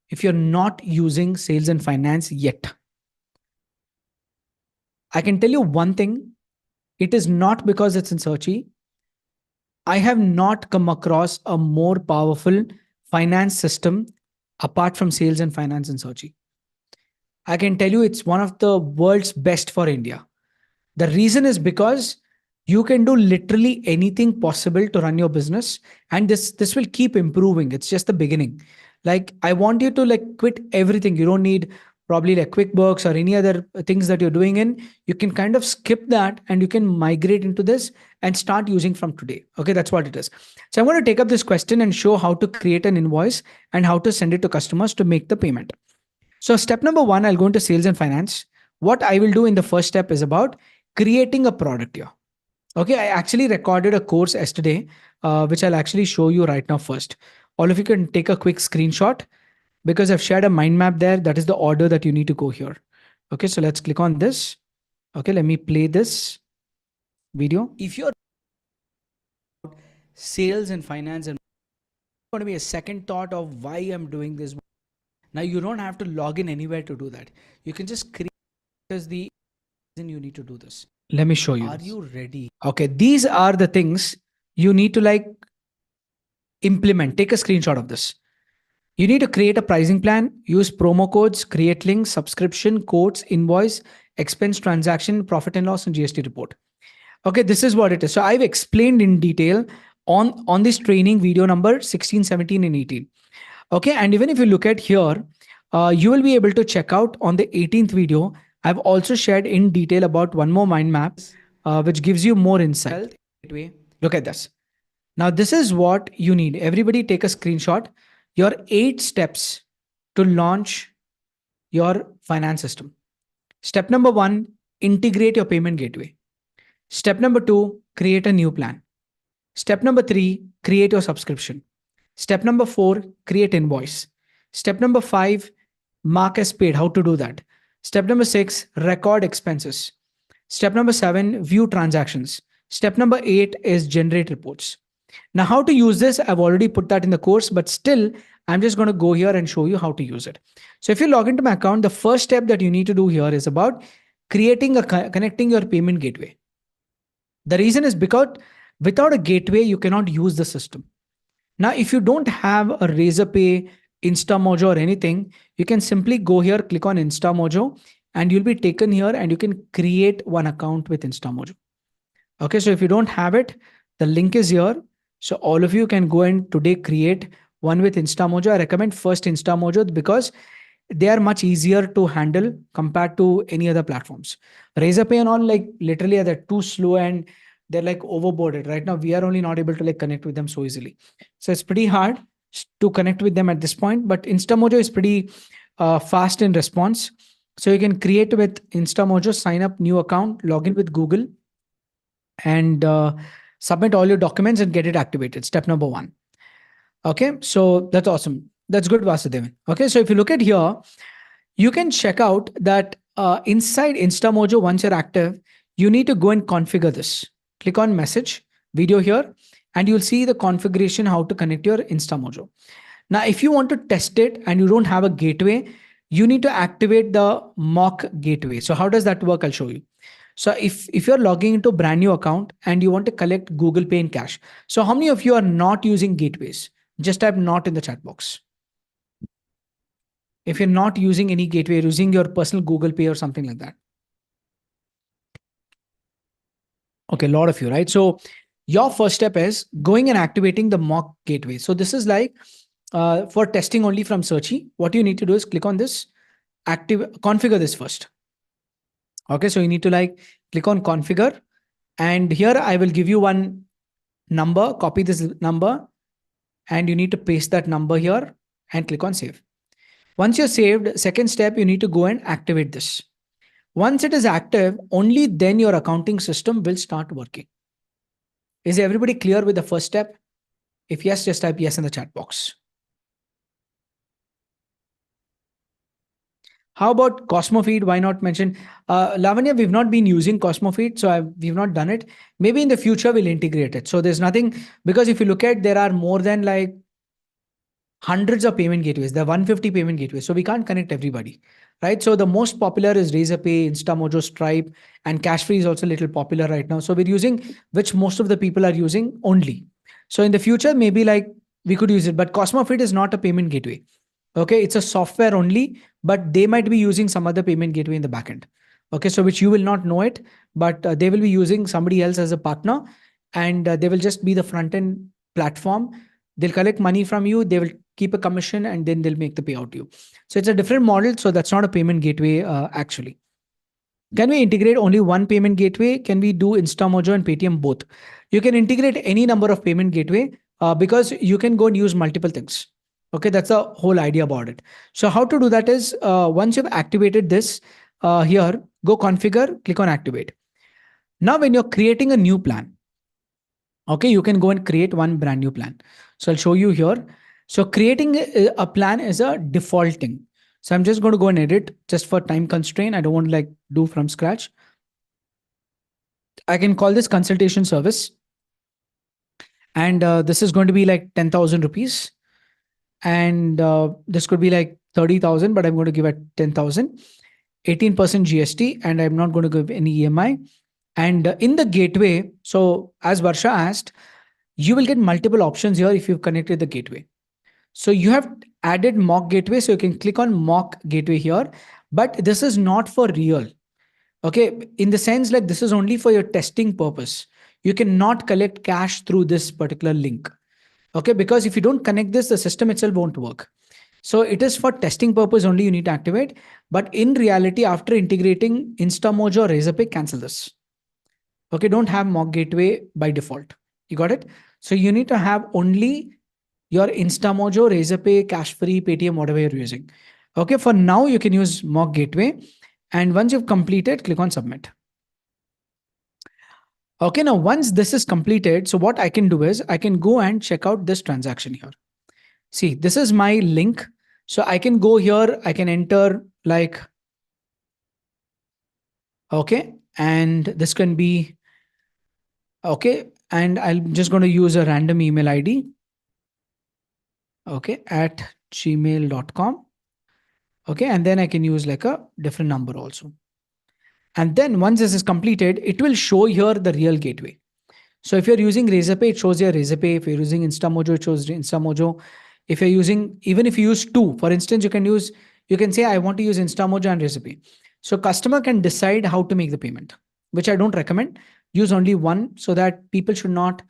If you're not using sales and finance yet, I can tell you one thing. It is not because it's in Searchy. I have not come across a more powerful finance system apart from sales and finance in Searchy. I can tell you it's one of the world's best for India. The reason is because you can do literally anything possible to run your business, and this will keep improving. It's just the beginning. Like I want you to like quit everything. You don't need probably like QuickBooks or any other things that you're doing in. You can kind of skip that and you can migrate into this and start using from today. Okay, that's what it is. So I'm going to take up this question and show how to create an invoice and how to send it to customers to make the payment. So step number one, I'll go into sales and finance. What I will do in the first step is about creating a product here. Okay, I actually recorded a course yesterday, which I'll actually show you right now first. All of you can take a quick screenshot because I've shared a mind map there. That is the order that you need to go here. Okay, so let's click on this. Okay, let me play this video. If you're sales and finance and going to be a second thought of why I'm doing this. Now you don't have to log in anywhere to do that. You can just create as the reason you need to do this. Let me show you. Are you ready? Okay, these are the things you need to like implement. Take a screenshot of this. You need to create a pricing plan, use promo codes, create links, subscription, quotes, invoice, expense transaction, profit and loss, and GST report. Okay, this is what it is. So I've explained in detail on this training video number 16, 17, and 18. Okay, and even if you look at here, you will be able to check out on the 18th video. I've also shared in detail about one more mind map, which gives you more insight. Look at this. Now, this is what you need. Everybody take a screenshot. Your 8 steps to launch your finance system. Step number 1, integrate your payment gateway. Step number 2, create a new plan. Step number 3, create your subscription. Step number 4, create invoice. Step number 5, mark as paid. How to do that? Step number 6, record expenses. Step number 7, view transactions. Step number 8 is generate reports. Now, how to use this, I've already put that in the course, but still, I'm just going to go here and show you how to use it. So if you log into my account, the first step that you need to do here is about connecting your payment gateway. The reason is because without a gateway, you cannot use the system. Now, if you don't have a Razorpay, InstaMojo or anything, you can simply go here, click on InstaMojo, and you'll be taken here and you can create one account with InstaMojo. Okay, so if you don't have it, the link is here. So all of you can go and today create one with InstaMojo. I recommend first InstaMojo because they are much easier to handle compared to any other platforms. Razorpay and all, like literally they're too slow and they're like overboarded. Right now, we are only not able to like connect with them so easily. So it's pretty hard to connect with them at this point, but InstaMojo is pretty fast in response. So you can create with InstaMojo, sign up new account, log in with Google, and submit all your documents and get it activated. Step number 1. Okay, so that's awesome. That's good, Vasudevan. Okay, so if you look at here, you can check out that inside InstaMojo, once you're active, you need to go and configure this. Click on message, video here, and you'll see the configuration, how to connect your InstaMojo. Now, if you want to test it and you don't have a gateway, you need to activate the mock gateway. So how does that work? I'll show you. So if you're logging into a brand new account and you want to collect Google Pay in cash. So how many of you are not using gateways? Just type not in the chat box. If you're not using any gateway, you're using your personal Google Pay or something like that. Okay, a lot of you, right? So your first step is going and activating the mock gateway. So this is like for testing only from Searchy. What you need to do is click on this, configure this first. Okay, so you need to like click on configure, and here I will give you one number, copy this number, and you need to paste that number here and click on save. Once you're saved, second step, you need to go and activate this. Once it is active, only then your accounting system will start working. Is everybody clear with the first step? If yes, just type yes in the chat box. How about CosmoFeed? Why not mention? Lavanya, we've not been using CosmoFeed, so we've not done it. Maybe in the future we'll integrate it. So there's nothing, because if you look at, there are more than like hundreds of payment gateways. There are 150 payment gateways. So we can't connect everybody, right? So the most popular is Razorpay, InstaMojo, Stripe, and Cashfree is also a little popular right now. So we're using which most of the people are using only. So in the future, maybe like we could use it, but CosmoFit is not a payment gateway. Okay, it's a software only, but they might be using some other payment gateway in the backend. Okay, so which you will not know it, but they will be using somebody else as a partner, and they will just be the front end platform. They'll collect money from you, they will keep a commission, and then they'll make the payout to you. So it's a different model. So that's not a payment gateway actually. Can we integrate only one payment gateway? Can we do InstaMojo and Paytm both? You can integrate any number of payment gateway because you can go and use multiple things. Okay, that's the whole idea about it. So how to do that is once you've activated this here, go configure, click on activate. Now, when you're creating a new plan, okay, you can go and create one brand new plan. So I'll show you here. So creating a plan is a default thing. So I'm just going to go and edit just for time constraint. I don't want to like do from scratch. I can call this consultation service. And this is going to be like 10,000 rupees. And this could be like 30,000, but I'm going to give it 10,000, 18% GST, and I'm not going to give any EMI. And in the gateway, so as Varsha asked, you will get multiple options here if you've connected the gateway. So you have added mock gateway. So you can click on mock gateway here, but this is not for real. Okay. In the sense like this is only for your testing purpose. You cannot collect cash through this particular link. Okay. Because if you don't connect this, the system itself won't work. So it is for testing purpose only you need to activate. But in reality, after integrating InstaMojo or Razorpay, cancel this. Okay. Don't have mock gateway by default. You got it? So you need to have only your InstaMojo, Razorpay, Cashfree, Paytm, whatever you're using. Okay, for now you can use mock gateway. And once you've completed, click on submit. Okay, now once this is completed, so what I can do is I can go and check out this transaction here. See, this is my link. So I can go here, I can enter like, okay, and this can be, okay, and I'm just going to use a random email ID. Okay, at gmail.com. Okay, and then I can use like a different number also. And then once this is completed, it will show here the real gateway. So if you're using Razorpay, it shows your Razorpay. If you're using InstaMojo, it shows InstaMojo. If you're using, even if you use two, for instance, you can say, I want to use InstaMojo and Razorpay. So customer can decide how to make the payment, which I don't recommend. Use only one so that people should not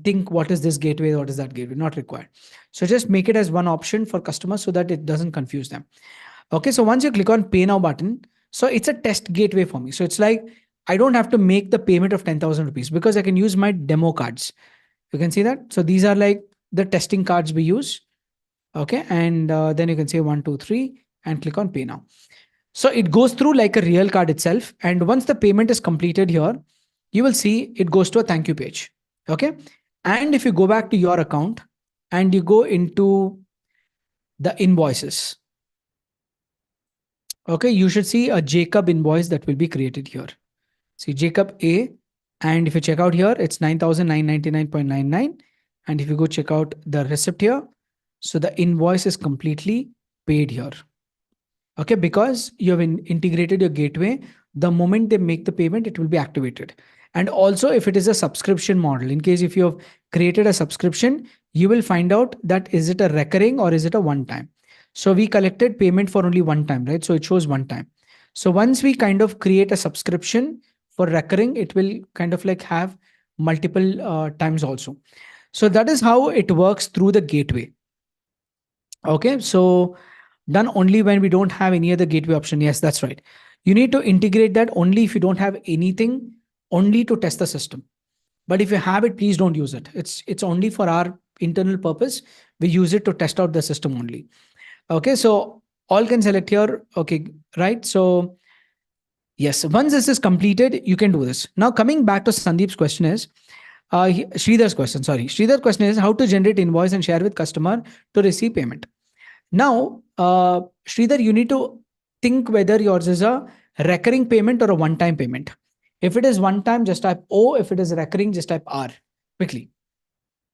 think what is this gateway, what is that gateway, not required. So just make it as one option for customers so that it doesn't confuse them. Okay, so once you click on pay now button, so it's a test gateway for me. So it's like I don't have to make the payment of 10,000 rupees because I can use my demo cards. You can see that. So these are like the testing cards we use. Okay, and then you can say 1, 2, 3 and click on pay now. So it goes through like a real card itself. And once the payment is completed here, you will see it goes to a thank you page. Okay. And if you go back to your account and you go into the invoices, okay, you should see a Jacob invoice that will be created here. See Jacob A. And if you check out here, it's 9,999.99. And if you go check out the receipt here, so the invoice is completely paid here. Okay, because you have integrated your gateway, the moment they make the payment, it will be activated. And also if it is a subscription model, in case if you have created a subscription, you will find out that is it a recurring or is it a one time. So we collected payment for only one time, right? So it shows one time. So once we kind of create a subscription for recurring, it will kind of like have multiple times also. So that is how it works through the gateway. Okay, so done only when we don't have any other gateway option. Yes, that's right. You need to integrate that only if you don't have anything, only to test the system. But if you have it, please don't use it. It's only for our internal purpose. We use it to test out the system only. Okay, so all can select here. Okay, right. So yes, once this is completed, you can do this. Now coming back to Sandeep's question is, Sridhar's question, sorry. Sridhar's question is how to generate invoice and share with customer to receive payment. Now, Sridhar, you need to think whether yours is a recurring payment or a one-time payment. If it is one time, just type O. If it is recurring, just type R quickly.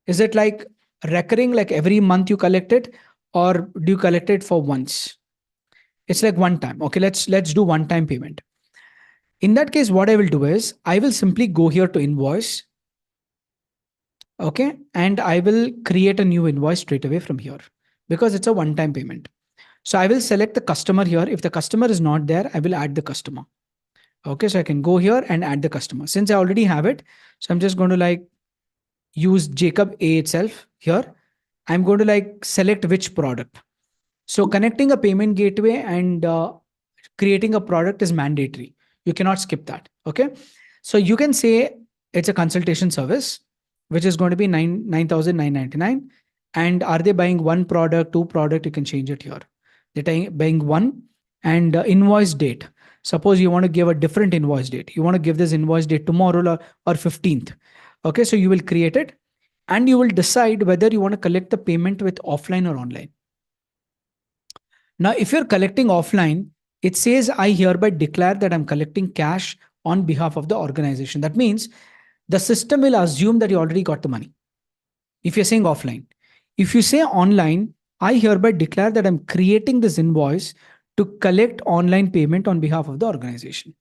Is it like recurring, like every month you collect it, or do you collect it for once? It's like one time. Okay, let's do one time payment. In that case, what I will do is I will simply go here to invoice. Okay, and I will create a new invoice straight away from here because it's a one time payment. So I will select the customer here. If the customer is not there, I will add the customer. Okay, so I can go here and add the customer. Since I already have it, so I'm just going to like use Jacob A itself here. I'm going to like select which product. So connecting a payment gateway and creating a product is mandatory. You cannot skip that. Okay. So you can say it's a consultation service, which is going to be 9,999. And are they buying one product, two product? You can change it here. They're buying one, and invoice date. Suppose you want to give a different invoice date. You want to give this invoice date tomorrow, or 15th. Okay. So you will create it and you will decide whether you want to collect the payment with offline or online. Now, if you're collecting offline, it says, I hereby declare that I'm collecting cash on behalf of the organization. That means the system will assume that you already got the money. If you're saying offline, if you say online, I hereby declare that I'm creating this invoice to collect online payment on behalf of the organization.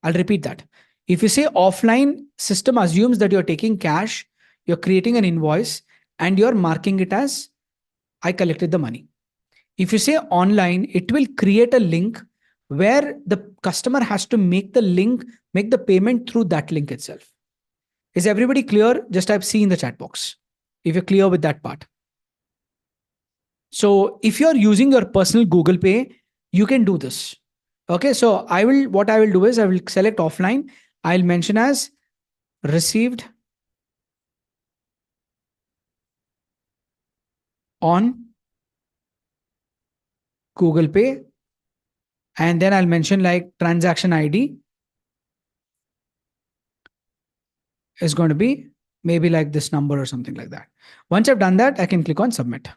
I'll repeat that. If you say offline, system assumes that you're taking cash, you're creating an invoice, and you're marking it as I collected the money. If you say online, it will create a link where the customer has to make the payment through that link itself. Is everybody clear? Just type C in the chat box if you're clear with that part. So if you're using your personal Google Pay, you can do this. Okay, so what I will do is I will select offline. I'll mention as received on Google Pay, and then I'll mention like transaction ID is going to be maybe like this number or something like that. Once I've done that, I can click on submit.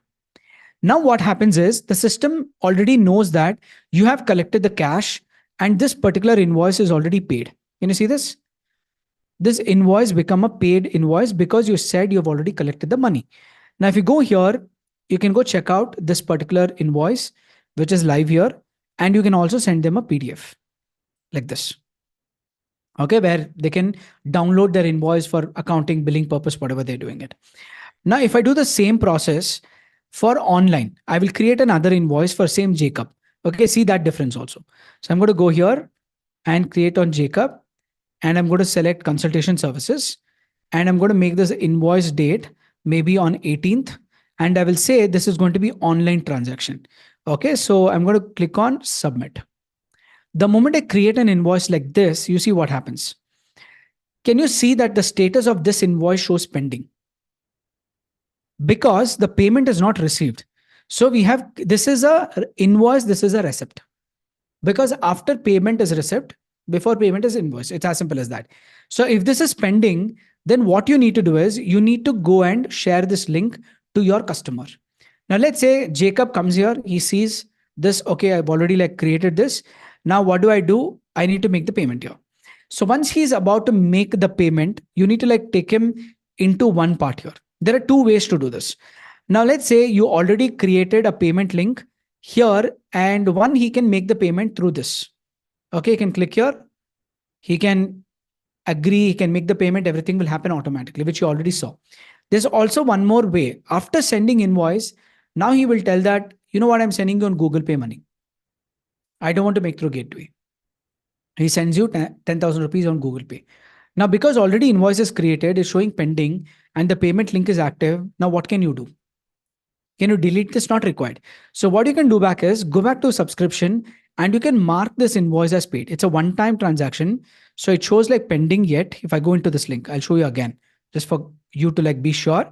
Now what happens is the system already knows that you have collected the cash and this particular invoice is already paid. Can you see this? This invoice become a paid invoice because you said you've already collected the money. Now, if you go here, you can go check out this particular invoice, which is live here, and you can also send them a PDF like this. Okay, where they can download their invoice for accounting, billing purpose, whatever they're doing it. Now, if I do the same process for online, I will create another invoice for same Jacob. Okay, see that difference also. So I'm going to go here and create on Jacob, and I'm going to select consultation services, and I'm going to make this invoice date maybe on 18th, and I will say this is going to be online transaction. Okay, so I'm going to click on submit. The moment I create an invoice like this, you see what happens. Can you see that the status of this invoice shows pending? Because the payment is not received. So we have, this is a invoice, this is a receipt. Because after payment is receipt, before payment is invoice. It's as simple as that. So if this is pending, then what you need to do is you need to go and share this link to your customer. Now let's say Jacob comes here, he sees this, okay, I've already like created this. Now what do? I need to make the payment here. So once he's about to make the payment, you need to like take him into one part here. There are two ways to do this. Now let's say you already created a payment link here, and one, he can make the payment through this. Okay, he can click here, he can agree, he can make the payment, everything will happen automatically, which you already saw. There's also one more way. After sending invoice, now he will tell that, you know what, I'm sending you on Google Pay money. I don't want to make through gateway. He sends you 10,000 rupees on Google Pay. Now, because already invoice is created, is showing pending, and the payment link is active, now what can you do? Can you delete this? Not required. So what you can do back is go back to subscription, and you can mark this invoice as paid. It's a one-time transaction. So it shows like pending yet. If I go into this link, I'll show you again, just for you to like be sure.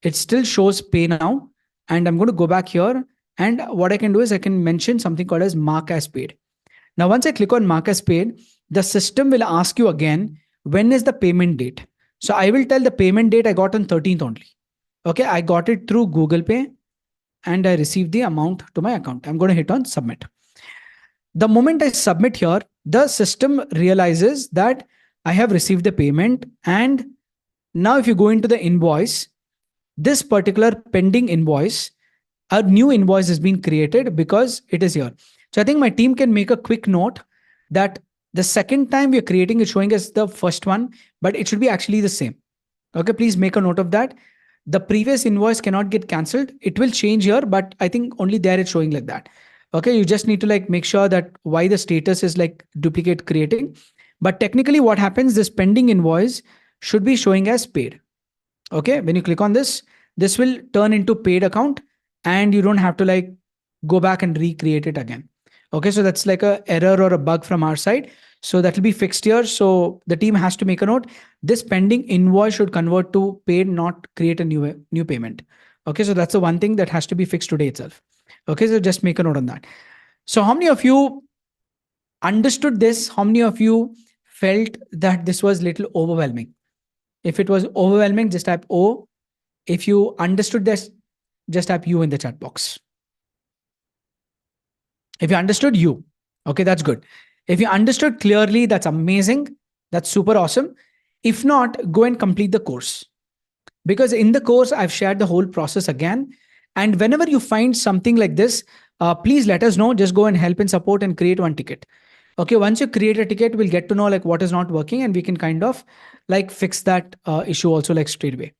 It still shows pay now. And I'm going to go back here. And what I can do is I can mention something called as mark as paid. Now, once I click on mark as paid, the system will ask you again, when is the payment date? So I will tell the payment date I got on 13th only. Okay, I got it through Google Pay and I received the amount to my account. I'm going to hit on submit. The moment I submit here, the system realizes that I have received the payment. And now if you go into the invoice, this particular pending invoice, a new invoice has been created because it is here. So I think my team can make a quick note that the second time we are creating it showing as the first one, but it should be actually the same. Okay, please make a note of that. The previous invoice cannot get cancelled. It will change here, but I think only there it's showing like that. Okay, you just need to like make sure that why the status is like duplicate creating. But technically, what happens, this pending invoice should be showing as paid. Okay, when you click on this will turn into paid account, and you don't have to like go back and recreate it again. Okay, so that's like a error or a bug from our side, so that will be fixed here. So the team has to make a note, this pending invoice should convert to paid, not create a new payment. Okay, so that's the one thing that has to be fixed today itself. Okay, so just make a note on that. So how many of you understood this? How many of you felt that this was little overwhelming? If it was overwhelming, just type O. If you understood this, just type U in the chat box. If you understood, U. Okay, that's good. If you understood clearly, that's amazing. That's super awesome. If not, go and complete the course. Because in the course, I've shared the whole process again. And whenever you find something like this, please let us know. Just go and help and support and create one ticket. Okay, once you create a ticket, we'll get to know like what is not working, and we can kind of like fix that issue also like straight away.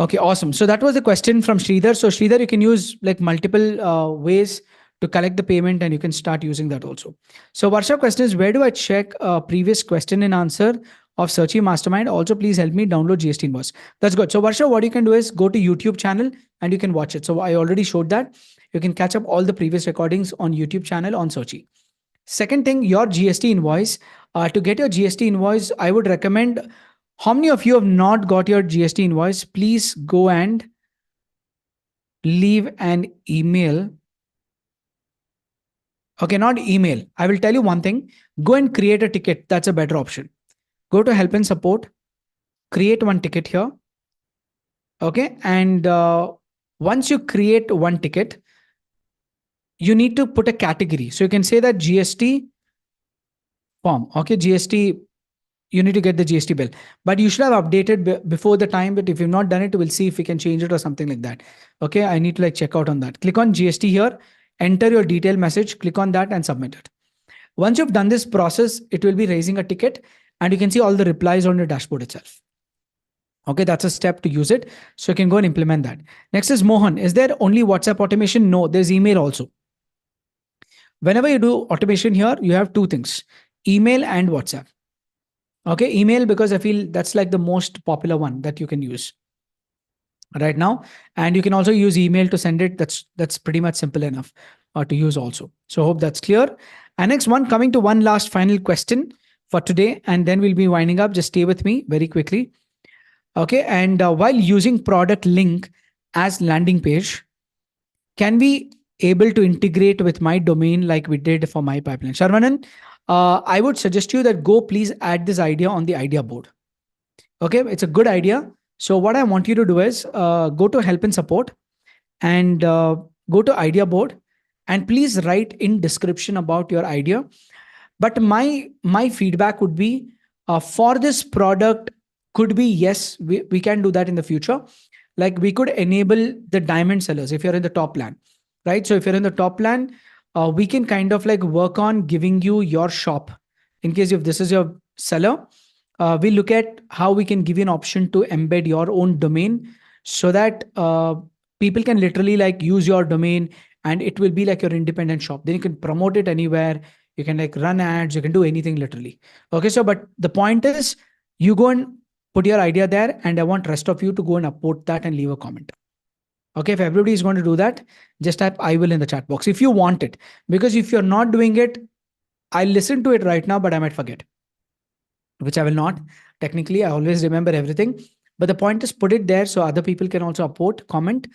Okay, awesome. So that was the question from Sridhar. So Sridhar, you can use like multiple ways to collect the payment, and you can start using that also. So Varsha question is, where do I check previous question and answer of Searchy Mastermind? Also, please help me download GST invoice. That's good. So Varsha, what you can do is go to YouTube channel and you can watch it. So I already showed that. You can catch up all the previous recordings on YouTube channel on Searchy. Second thing, your GST invoice. To get your GST invoice, I would recommend, how many of you have not got your GST invoice? Please go and leave an email. Okay, not email. I will tell you one thing. Go and create a ticket. That's a better option. Go to help and support. Create one ticket here. Okay, and once you create one ticket, you need to put a category. So you can say that GST form. Okay, GST, you need to get the GST bill, but you should have updated before the time. But if you've not done it, we'll see if we can change it or something like that. Okay, I need to like check out on that. Click on GST here, enter your detail message, click on that and submit it. Once you've done this process, it will be raising a ticket, and you can see all the replies on your dashboard itself. Okay, that's a step to use it. So you can go and implement that. Next is Mohan. Is there only WhatsApp automation? No, there's email also. Whenever you do automation here, you have two things, email and WhatsApp. Okay, email, because I feel that's like the most popular one that you can use right now. And you can also use email to send it. That's pretty much simple enough to use also. So hope that's clear. And next one, coming to one last final question for today, and then we'll be winding up. Just stay with me very quickly. Okay, and while using product link as landing page, can we able to integrate with my domain like we did for my pipeline? Sharvanan, I would suggest you that go please add this idea on the idea board. Okay, it's a good idea. So what I want you to do is go to help and support, and go to idea board, and please write in description about your idea. But my feedback would be, for this product, could be yes, we can do that in the future. Like we could enable the diamond sellers if you're in the top plan, right? So if you're in the top plan, we can kind of like work on giving you your shop. In case if this is your seller, we look at how we can give you an option to embed your own domain, so that people can literally like use your domain, and it will be like your independent shop. Then you can promote it anywhere. You can like run ads. You can do anything literally. Okay, so but the point is, you go and put your idea there, and I want rest of you to go and upload that and leave a comment. Okay, if everybody is going to do that, just type I will in the chat box if you want it. Because if you're not doing it, I'll listen to it right now, but I might forget, which I will not. Technically, I always remember everything. But the point is, put it there so other people can also upvote, comment.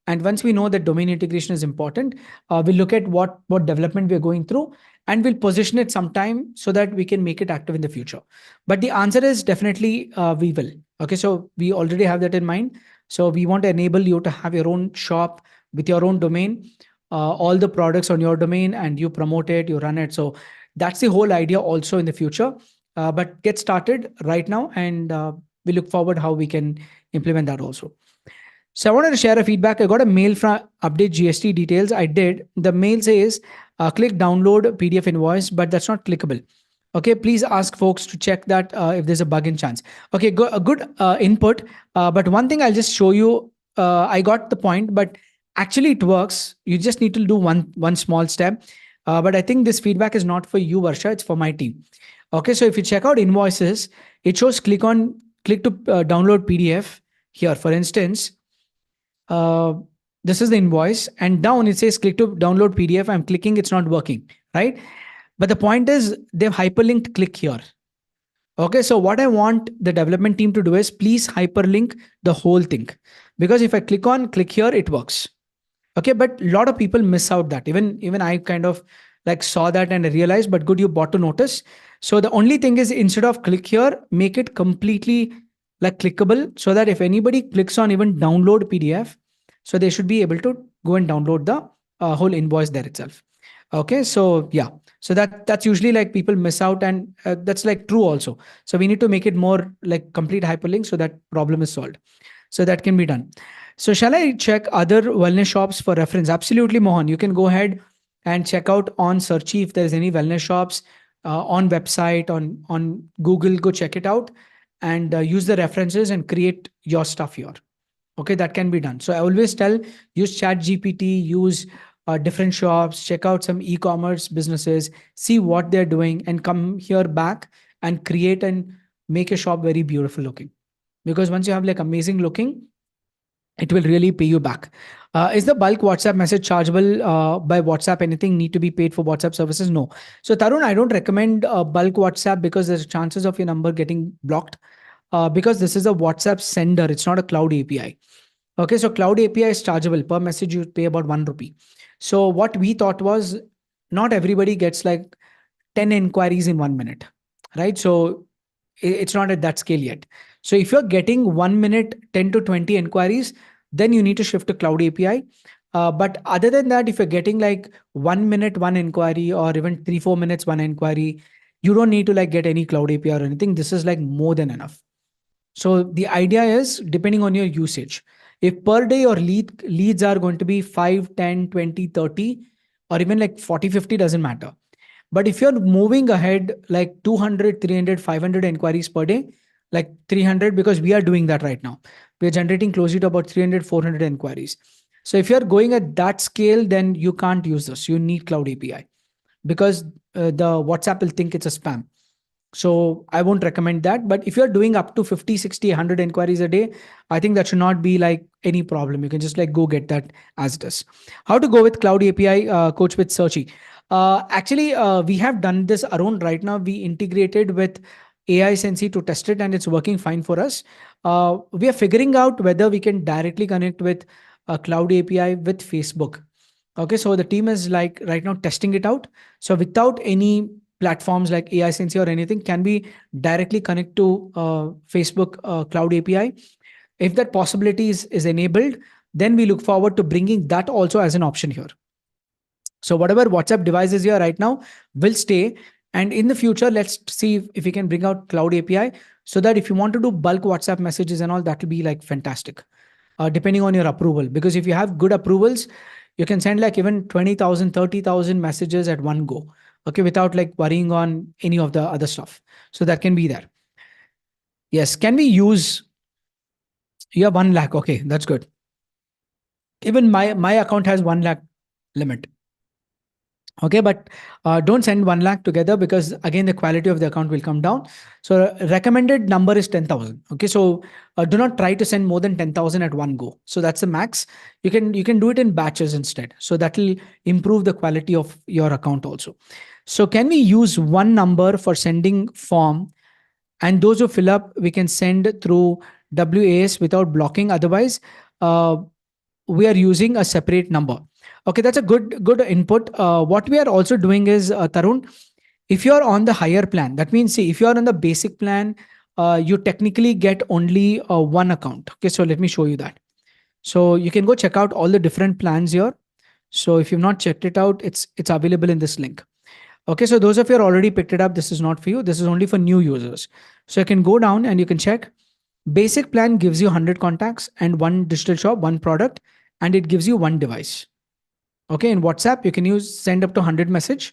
And once we know that domain integration is important, we'll look at what development we're going through, and we'll position it sometime so that we can make it active in the future. But the answer is definitely we will. Okay, so we already have that in mind. So we want to enable you to have your own shop with your own domain, all the products on your domain, and you promote it, you run it. So that's the whole idea also in the future. But get started right now, and we look forward how we can implement that also. So I wanted to share a feedback. I got a mail from update GST details. I did. The mail says click download PDF invoice, but that's not clickable. Okay, please ask folks to check that if there's a bug in chance. Okay, a good input. But one thing I'll just show you. I got the point, but actually it works. You just need to do one small step. But I think this feedback is not for you, Varsha. It's for my team. Okay, so if you check out invoices, it shows click to download PDF here. For instance, uh, this is the invoice, and down it says click to download PDF. I'm clicking, it's not working, right? But the point is they've hyperlinked click here. Okay, so what I want the development team to do is please hyperlink the whole thing, because if I click on click here, it works. Okay, but a lot of people miss out that. Even I kind of like saw that and I realized, but good, you bought to notice. So the only thing is, instead of click here, make it completely like clickable, so that if anybody clicks on even download PDF, so they should be able to go and download the whole invoice there itself. Okay, so yeah, so that's usually like people miss out, and that's like true also. So we need to make it more like complete hyperlink, so that problem is solved. So that can be done. So shall I check other wellness shops for reference? Absolutely, Mohan. You can go ahead and check out on Searchy if there's any wellness shops on website, on Google. Go check it out and use the references and create your stuff here. Okay, that can be done. So I always tell, use Chat GPT, use different shops, check out some e-commerce businesses, see what they're doing, and come here back and create and make a shop very beautiful looking. Because once you have like amazing looking, it will really pay you back. Is the bulk WhatsApp message chargeable by WhatsApp? Anything need to be paid for WhatsApp services? No. So Tarun, I don't recommend bulk WhatsApp, because there's chances of your number getting blocked. Because this is a WhatsApp sender, it's not a cloud API. Okay, so cloud API is chargeable per message. You pay about 1 rupee. So what we thought was, not everybody gets like 10 inquiries in 1 minute, right? So it's not at that scale yet. So if you're getting 1 minute 10 to 20 inquiries, then you need to shift to cloud API. But other than that, if you're getting like 1 minute one inquiry, or even 3 4 minutes one inquiry, you don't need to like get any cloud API or anything. This is like more than enough. So the idea is, depending on your usage, if per day your leads are going to be 5, 10, 20, 30, or even like 40, 50, doesn't matter. But if you're moving ahead like 200, 300, 500 inquiries per day, like 300, because we are doing that right now, we're generating closely to about 300, 400 inquiries. So if you're going at that scale, then you can't use this. You need cloud API, because the WhatsApp will think it's a spam. So I won't recommend that. But if you're doing up to 50, 60, 100 inquiries a day, I think that should not be like any problem. You can just like go get that as it is. How to go with cloud API, coach with Searchy. Actually, we have done this around right now. We integrated with AI Sensei to test it, and it's working fine for us. We are figuring out whether we can directly connect with a cloud API with Facebook. Okay, so the team is like right now testing it out. So without any platforms like AI Sensei or anything, can we directly connect to Facebook Cloud API? If that possibility is enabled, then we look forward to bringing that also as an option here. So whatever WhatsApp device is here right now will stay. And in the future, let's see if we can bring out Cloud API, so that if you want to do bulk WhatsApp messages and all, that will be like fantastic, depending on your approval. Because if you have good approvals, you can send like even 20,000, 30,000 messages at one go. Okay, without like worrying on any of the other stuff. So that can be there. Yes. Can we use, you have 1 lakh? Okay, that's good. Even my account has 1 lakh limit. Okay, but don't send 1 lakh together, because again the quality of the account will come down. So recommended number is 10,000. Okay, so do not try to send more than 10,000 at one go. So that's the max. You can do it in batches instead. So that will improve the quality of your account also. So can we use one number for sending form, and those who fill up we can send through WAS without blocking? Otherwise, uh, we are using a separate number. Okay, that's a good input. What we are also doing is, Tarun, if you are on the higher plan, that means, see, if you are on the basic plan, you technically get only one account. Okay, so let me show you that. So you can go check out all the different plans here. So if you've not checked it out, it's available in this link. Okay, so those of you are already picked it up, this is not for you. This is only for new users. So you can go down and you can check. Basic plan gives you 100 contacts and one digital shop, one product, and it gives you one device. Okay, in WhatsApp, you can use send up to 100 message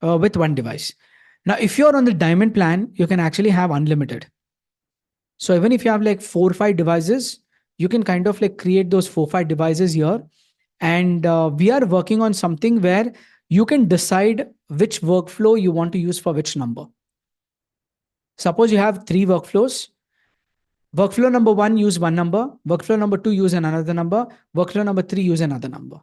with one device. Now, if you're on the diamond plan, you can actually have unlimited. So even if you have like 4 or 5 devices, you can kind of like create those 4 or 5 devices here. And we are working on something where you can decide which workflow you want to use for which number. Suppose you have 3 workflows. Workflow number one, use one number. Workflow number two, use another number. Workflow number three, use another number.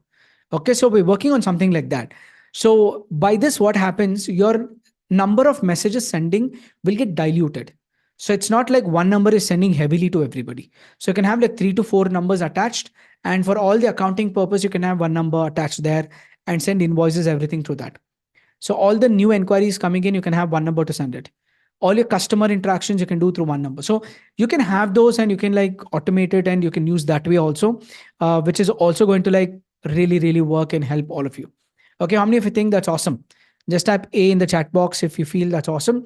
Okay, so we're working on something like that. So by this, what happens? Your number of messages sending will get diluted. So it's not like one number is sending heavily to everybody. So you can have like 3 to 4 numbers attached. And for all the accounting purpose, you can have one number attached there and send invoices, everything through that. So all the new inquiries coming in, you can have one number to send it. All your customer interactions you can do through one number. So you can have those and you can like automate it and you can use that way also, which is also going to like really, really work and help all of you. Okay, how many of you think that's awesome? Just type A in the chat box if you feel that's awesome.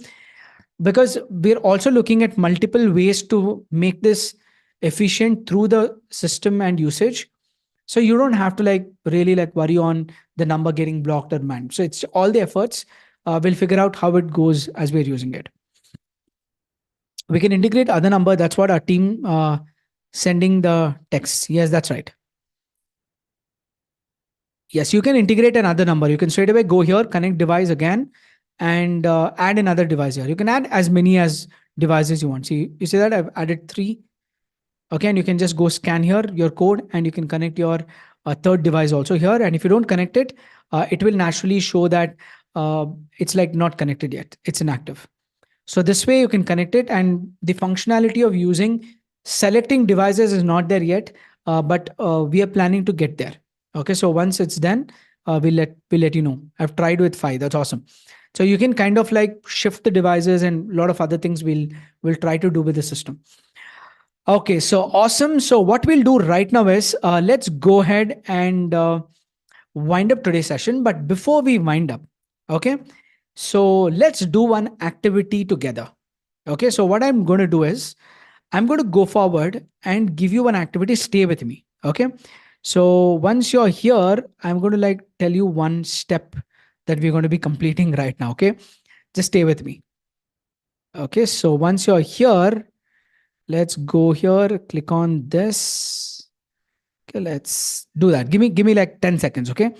Because we're also looking at multiple ways to make this efficient through the system and usage. So you don't have to like really like worry on the number getting blocked or banned. So it's all the efforts. We'll figure out how it goes as we're using it. We can integrate other number. That's what our team sending the text. Yes, that's right. Yes, you can integrate another number. You can straight away go here, connect device again, and add another device here. You can add as many as devices you want. See, you see that I've added 3. Okay, and you can just go scan here your code and you can connect your third device also here. And if you don't connect it, it will naturally show that it's like not connected yet. It's inactive. So this way you can connect it, and the functionality of using selecting devices is not there yet, but we are planning to get there. Okay, so once it's done, we'll let you know. I've tried with 5. That's awesome. So you can kind of like shift the devices and a lot of other things we'll try to do with the system. Okay, so awesome. So what we'll do right now is let's go ahead and wind up today's session. But before we wind up, okay, so let's do one activity together. Okay, so what I'm going to do is I'm going to go forward and give you one activity. Stay with me. Okay, so once you're here, I'm going to like tell you one step that we're going to be completing right now. Okay, just stay with me. Okay, so once you're here, let's go here, click on this. Okay, let's do that. Give me like 10 seconds. Okay,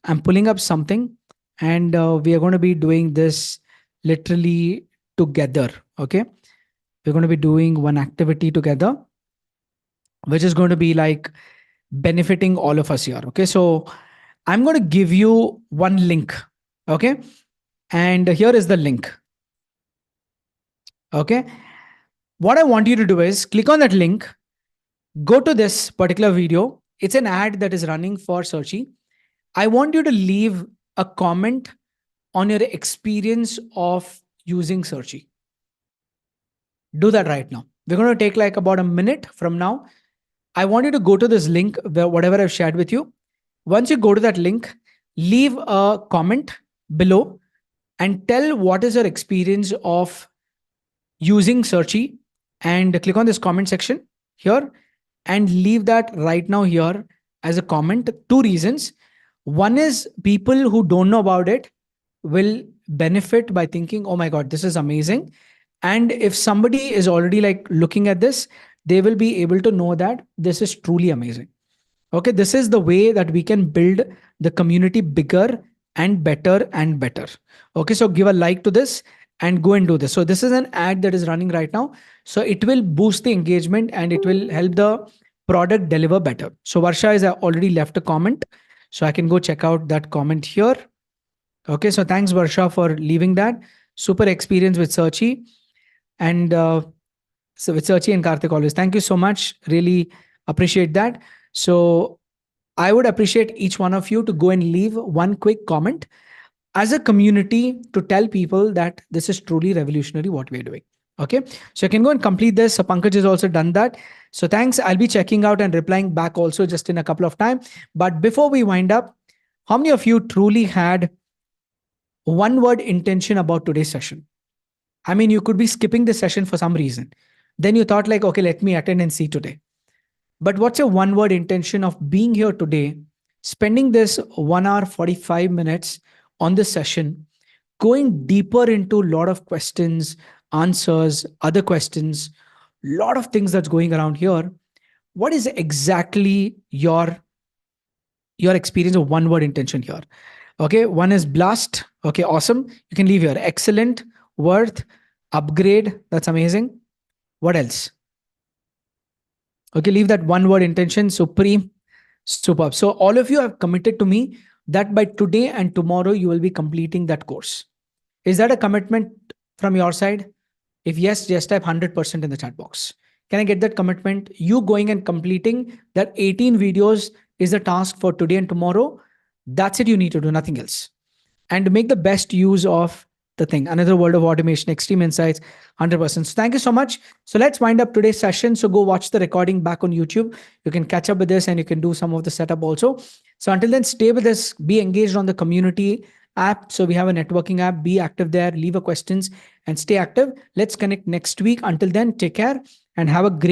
I'm pulling up something and we are going to be doing this literally together. Okay, we're going to be doing one activity together, which is going to be like benefiting all of us here. Okay, so I'm going to give you one link. Okay, and here is the link. Okay, what I want you to do is click on that link, go to this particular video. It's an ad that is running for Searchy. I want you to leave a comment on your experience of using Searchy. Do that right now. We're going to take like about a minute from now. I want you to go to this link, where whatever I've shared with you. Once you go to that link, leave a comment below and tell what is your experience of using Searchy, and click on this comment section here and leave that right now here as a comment. 2 reasons. One is people who don't know about it will benefit by thinking, oh my God, this is amazing. And if somebody is already like looking at this, they will be able to know that this is truly amazing. Okay, this is the way that we can build the community bigger and better and better. Okay, so give a like to this and go and do this. So this is an ad that is running right now. So it will boost the engagement and it will help the product deliver better. So Varsha has already left a comment. So I can go check out that comment here. Okay, so thanks Varsha for leaving that. Super experience with Searchy. And so with Searchy and Karthik always. Thank you so much. Really appreciate that. So I would appreciate each one of you to go and leave one quick comment as a community to tell people that this is truly revolutionary what we're doing. Okay, so you can go and complete this. So Pankaj has also done that. So thanks. I'll be checking out and replying back also just in a couple of time. But before we wind up, how many of you truly had one word intention about today's session? I mean, you could be skipping the session for some reason. Then you thought like, okay, let me attend and see today. But what's your one word intention of being here today, spending this 1 hour 45 minutes on this session, going deeper into a lot of questions, answers, other questions, lot of things that's going around here. What is exactly your experience of one word intention here? Okay, one is blast. Okay, awesome. You can leave here. Excellent, worth, upgrade. That's amazing. What else? Okay, leave that one word intention. Supreme, superb. So all of you have committed to me that by today and tomorrow you will be completing that course. Is that a commitment from your side? If yes, just type 100% in the chat box. Can I get that commitment? You going and completing that 18 videos is the task for today and tomorrow. That's it. You need to do nothing else. And make the best use of the thing. Another world of automation, extreme insights, 100%. So thank you so much. So let's wind up today's session. So go watch the recording back on YouTube. You can catch up with this and you can do some of the setup also. So until then, stay with us, be engaged on the community app. So we have a networking app, be active there, leave a questions and stay active. Let's connect next week. Until then, take care and have a great